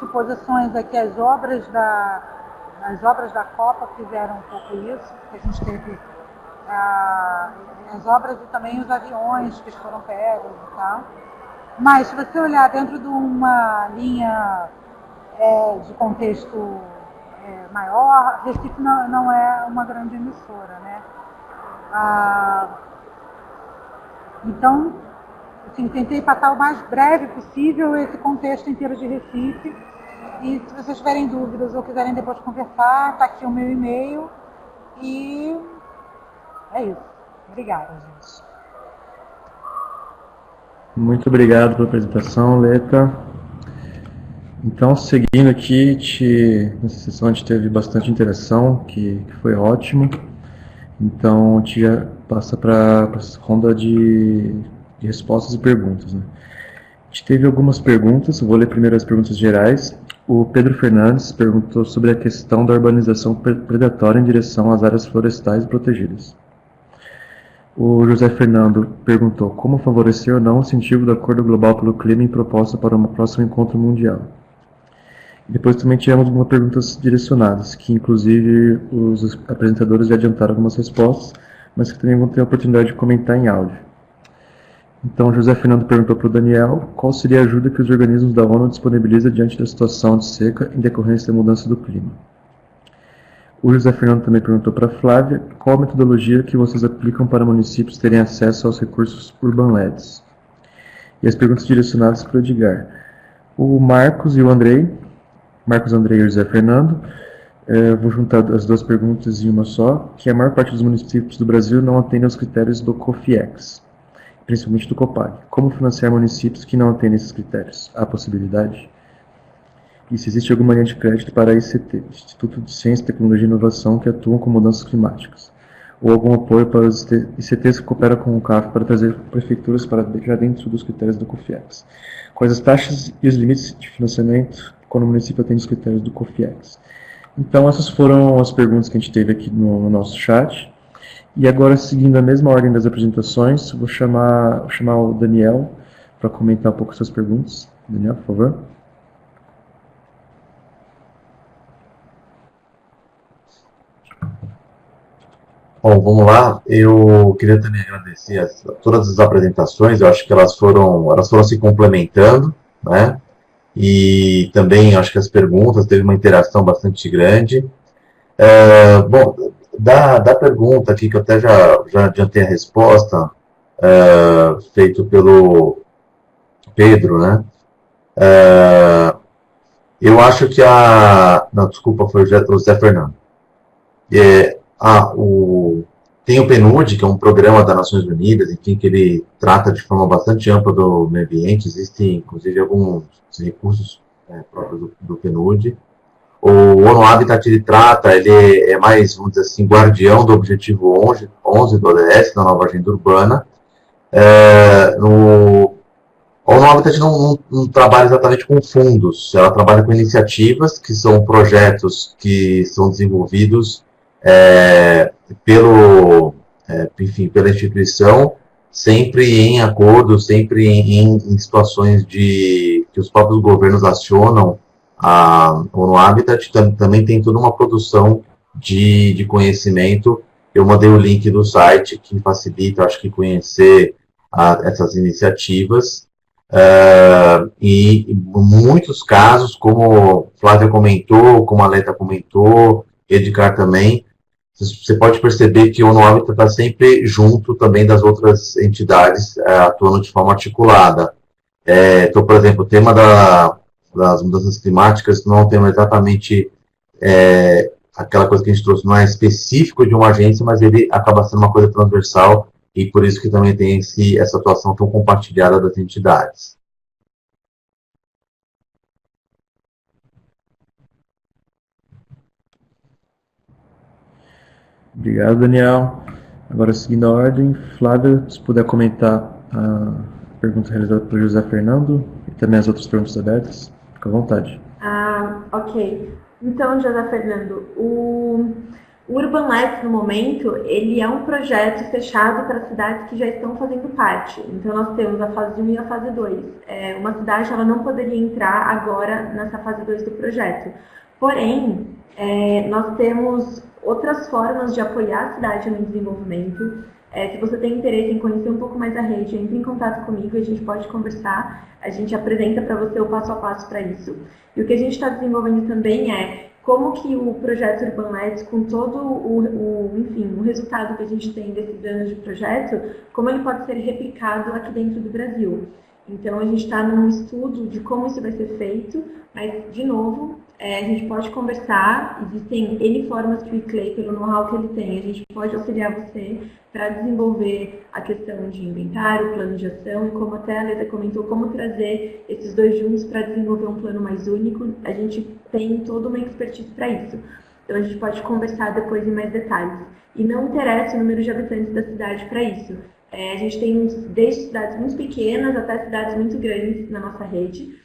S5: suposições é que as obras da Copa fizeram um pouco isso, que a gente teve as obras e também os aviões que foram pegos e tal. Mas se você olhar dentro de uma linha de contexto maior, Recife não é uma grande emissora, né? Então, assim, tentei passar o mais breve possível esse contexto inteiro de Recife. E se vocês tiverem dúvidas ou quiserem depois conversar, está aqui o meu e-mail. E é isso. Obrigada, gente.
S1: Muito obrigado pela apresentação, Leta. Então, seguindo aqui, nessa sessão a gente teve bastante interação, que foi ótimo. Então, a gente já passa para a ronda de respostas e perguntas, né? A gente teve algumas perguntas, vou ler primeiro as perguntas gerais. O Pedro Fernandes perguntou sobre a questão da urbanização predatória em direção às áreas florestais protegidas. O José Fernando perguntou como favorecer ou não o incentivo do Acordo Global pelo Clima em proposta para um próximo encontro mundial. E depois também tivemos algumas perguntas direcionadas, que inclusive os apresentadores já adiantaram algumas respostas, mas que também vão ter a oportunidade de comentar em áudio. Então, José Fernando perguntou para o Daniel qual seria a ajuda que os organismos da ONU disponibilizam diante da situação de seca em decorrência da mudança do clima. O José Fernando também perguntou para a Flávia qual a metodologia que vocês aplicam para municípios terem acesso aos recursos Urban-LEDs. E as perguntas direcionadas para o Edgar. O Marcos e o Andrei, Marcos Andrei e o José Fernando, vou juntar as duas perguntas em uma só, que a maior parte dos municípios do Brasil não atendem aos critérios do COFIEX, principalmente do COPAG. Como financiar municípios que não atendem esses critérios? Há possibilidade? E se existe alguma linha de crédito para a ICT, Instituto de Ciência, Tecnologia e Inovação, que atuam com mudanças climáticas? Ou algum apoio para os ICTs que cooperam com o CAF para trazer prefeituras para já dentro dos critérios do COFIEX? Quais as taxas e os limites de financiamento quando o município atende os critérios do COFIEX? Então, essas foram as perguntas que a gente teve aqui no nosso chat. E agora, seguindo a mesma ordem das apresentações, vou chamar o Daniel para comentar um pouco suas perguntas. Daniel, por favor.
S2: Bom, vamos lá. Eu queria também agradecer todas as apresentações. Eu acho que elas foram se complementando, né? E também acho que as perguntas teve uma interação bastante grande. Bom, da pergunta aqui, que eu até já adiantei a resposta, feito pelo Pedro, né? Eu acho que não, desculpa, foi o Zé Fernando. Tem o PNUD, que é um programa das Nações Unidas, enfim, que ele trata de forma bastante ampla do meio ambiente. Existem, inclusive, alguns recursos próprios do PNUD. O ONU Habitat, ele é mais, vamos dizer assim, guardião do objetivo 11 do ODS, da nova agenda urbana. O ONU Habitat não trabalha exatamente com fundos, ela trabalha com iniciativas, que são projetos que são desenvolvidos pela instituição, sempre em acordo, sempre em situações que os próprios governos acionam a ONU Habitat. Também tem toda uma produção de conhecimento. Eu mandei o link do site que facilita, acho que, conhecer essas iniciativas. E em muitos casos, como Flávia comentou, como a Leta comentou, Edgar também, você pode perceber que o ONU Habitat está sempre junto também das outras entidades, atuando de forma articulada. Então, por exemplo, o tema das mudanças climáticas não é um tema exatamente aquela coisa que a gente trouxe, não é específico de uma agência, mas ele acaba sendo uma coisa transversal, e por isso que também tem essa atuação tão compartilhada das entidades.
S1: Obrigado, Daniel. Agora, seguindo a ordem, Flávia, se puder comentar a pergunta realizada por José Fernando e também as outras perguntas abertas, fica à vontade.
S3: Ok. Então, José Fernando, o Urban Labs, no momento, ele é um projeto fechado para cidades que já estão fazendo parte. Então, nós temos a fase 1 e a fase 2. Uma cidade ela não poderia entrar agora nessa fase 2 do projeto. Porém, nós temos outras formas de apoiar a cidade no desenvolvimento. Se você tem interesse em conhecer um pouco mais a rede, entre em contato comigo, a gente pode conversar, a gente apresenta para você o passo a passo para isso. E o que a gente está desenvolvendo também é como que o projeto Urban Labs, com todo o resultado que a gente tem desses anos de projeto, como ele pode ser replicado aqui dentro do Brasil. Então, a gente está num estudo de como isso vai ser feito, mas, de novo, a gente pode conversar, existem N formas que o eClay, pelo know-how que ele tem, a gente pode auxiliar você para desenvolver a questão de inventário, plano de ação, e como até a Leda comentou, como trazer esses dois juntos para desenvolver um plano mais único, a gente tem toda uma expertise para isso. Então, a gente pode conversar depois em mais detalhes. E não interessa o número de habitantes da cidade para isso. A gente tem desde cidades muito pequenas até cidades muito grandes na nossa rede.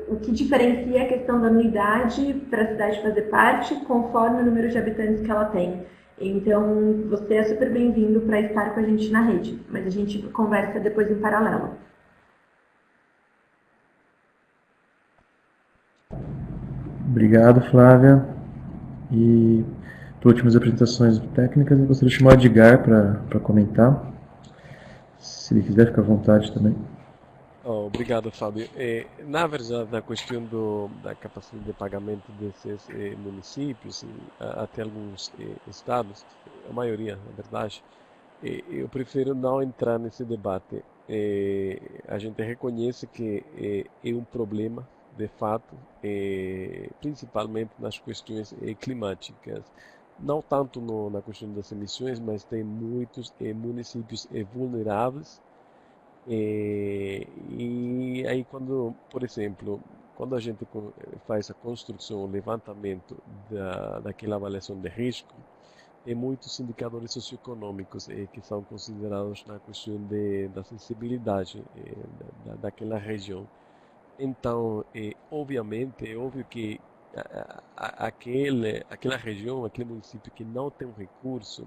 S3: O que diferencia é a questão da anuidade para a cidade fazer parte, conforme o número de habitantes que ela tem. Então, você é super bem-vindo para estar com a gente na rede, mas a gente conversa depois em paralelo.
S1: Obrigado, Flávia. E por últimas apresentações técnicas, eu gostaria de chamar o Edgar para comentar. Se ele quiser, fica à vontade também.
S4: Obrigado, Fábio. Na verdade, na questão da capacidade de pagamento desses municípios e até alguns estados, a maioria, na verdade, eu prefiro não entrar nesse debate. A gente reconhece que é um problema, de fato, principalmente nas questões climáticas. Não tanto na questão das emissões, mas tem muitos municípios vulneráveis. E aí quando, por exemplo, quando a gente faz a construção, o levantamento daquela avaliação de risco, tem muitos indicadores socioeconômicos que são considerados na questão da sensibilidade daquela região. Então, obviamente, é óbvio que aquela região, aquele município que não tem um recurso,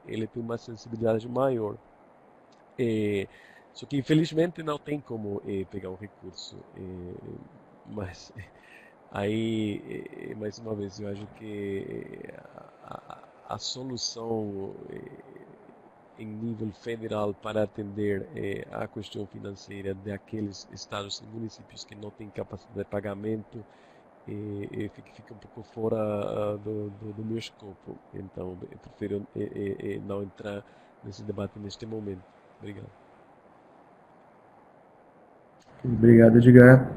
S4: ele tem uma sensibilidade maior. Só que infelizmente não tem como pegar um recurso, mas aí, mais uma vez, eu acho que a solução em nível federal para atender a questão financeira daqueles estados e municípios que não têm capacidade de pagamento fica um pouco fora do meu escopo. Então, eu prefiro não entrar nesse debate neste momento. Obrigado.
S1: Obrigado, Edgar.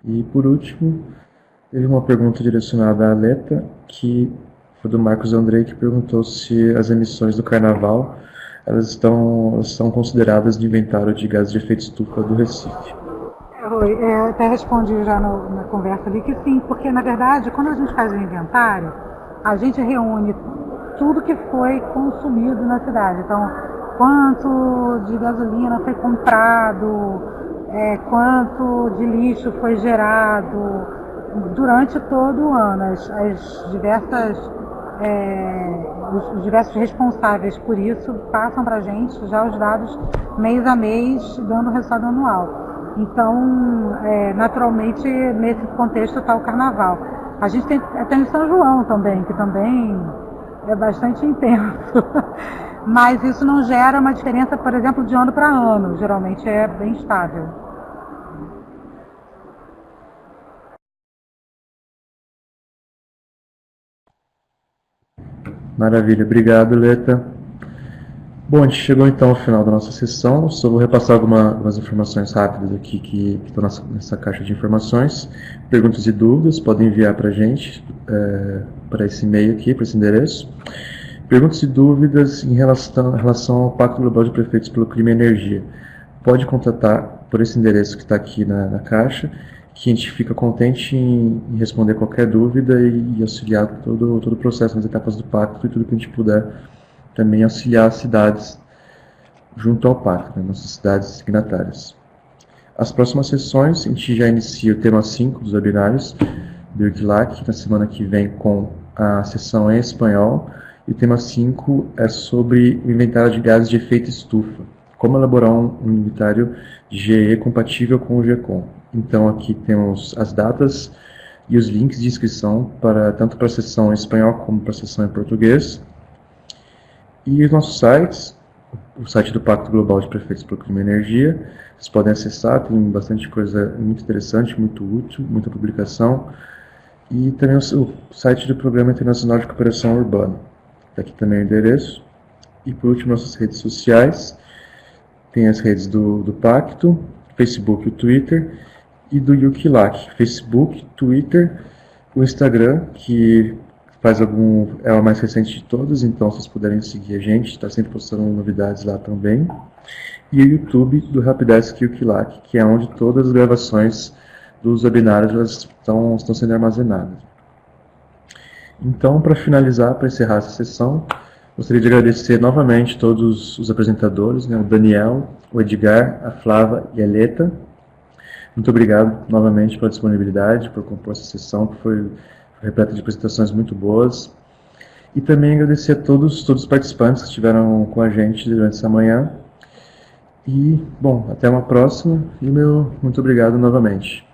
S1: E por último, teve uma pergunta direcionada à Aleta, que foi do Marcos Andrei, que perguntou se as emissões do Carnaval elas são consideradas de inventário de gases de efeito estufa do Recife.
S5: Até respondi já na conversa ali que sim, porque na verdade, quando a gente faz o inventário, a gente reúne tudo que foi consumido na cidade. Então, quanto de gasolina foi comprado, quanto de lixo foi gerado durante todo o ano. Os diversos responsáveis por isso passam para a gente já os dados mês a mês, dando o resultado anual. Então, naturalmente, nesse contexto está o Carnaval. A gente tem o São João também, que também é bastante intenso. Mas isso não gera uma diferença, por exemplo, de ano para ano. Geralmente é bem estável.
S1: Maravilha, obrigado, Leta. Bom, a gente chegou então ao final da nossa sessão. Só vou repassar algumas informações rápidas aqui que estão nessa caixa de informações. Perguntas e dúvidas podem enviar para a gente, para esse e-mail aqui, para esse endereço. Perguntas e dúvidas em relação ao Pacto Global de Prefeitos pelo Clima e Energia. Pode contatar por esse endereço que está aqui na caixa, que a gente fica contente em responder qualquer dúvida e auxiliar todo o processo nas etapas do pacto e tudo que a gente puder também auxiliar as cidades junto ao pacto, né, nossas cidades signatárias. As próximas sessões, a gente já inicia o tema 5 dos webinários do UKLAC, na semana que vem com a sessão em espanhol, e o tema 5 é sobre o inventário de gases de efeito estufa, como elaborar um inventário de GE compatível com o GECOM. Então aqui temos as datas e os links de inscrição tanto para a sessão em espanhol como para a sessão em português. E os nossos sites, o site do Pacto Global de Prefeitos para o Clima e Energia, vocês podem acessar, tem bastante coisa muito interessante, muito útil, muita publicação. E também o site do Programa Internacional de Cooperação Urbana. Aqui também o endereço. E por último, nossas redes sociais. Tem as redes do Pacto, Facebook e o Twitter, e do UKLAC, Facebook, Twitter, o Instagram, que é o mais recente de todos, então se vocês puderem seguir a gente, está sempre postando novidades lá também. E o YouTube do Helpdesk UKLAC, que é onde todas as gravações dos webinários estão sendo armazenadas. Então, para finalizar, para encerrar essa sessão, gostaria de agradecer novamente todos os apresentadores, né, o Daniel, o Edgar, a Flávia e a Leta. Muito obrigado novamente pela disponibilidade, por compor essa sessão, que foi repleta de apresentações muito boas. E também agradecer a todos os participantes que estiveram com a gente durante essa manhã. E, bom, até uma próxima e muito obrigado novamente.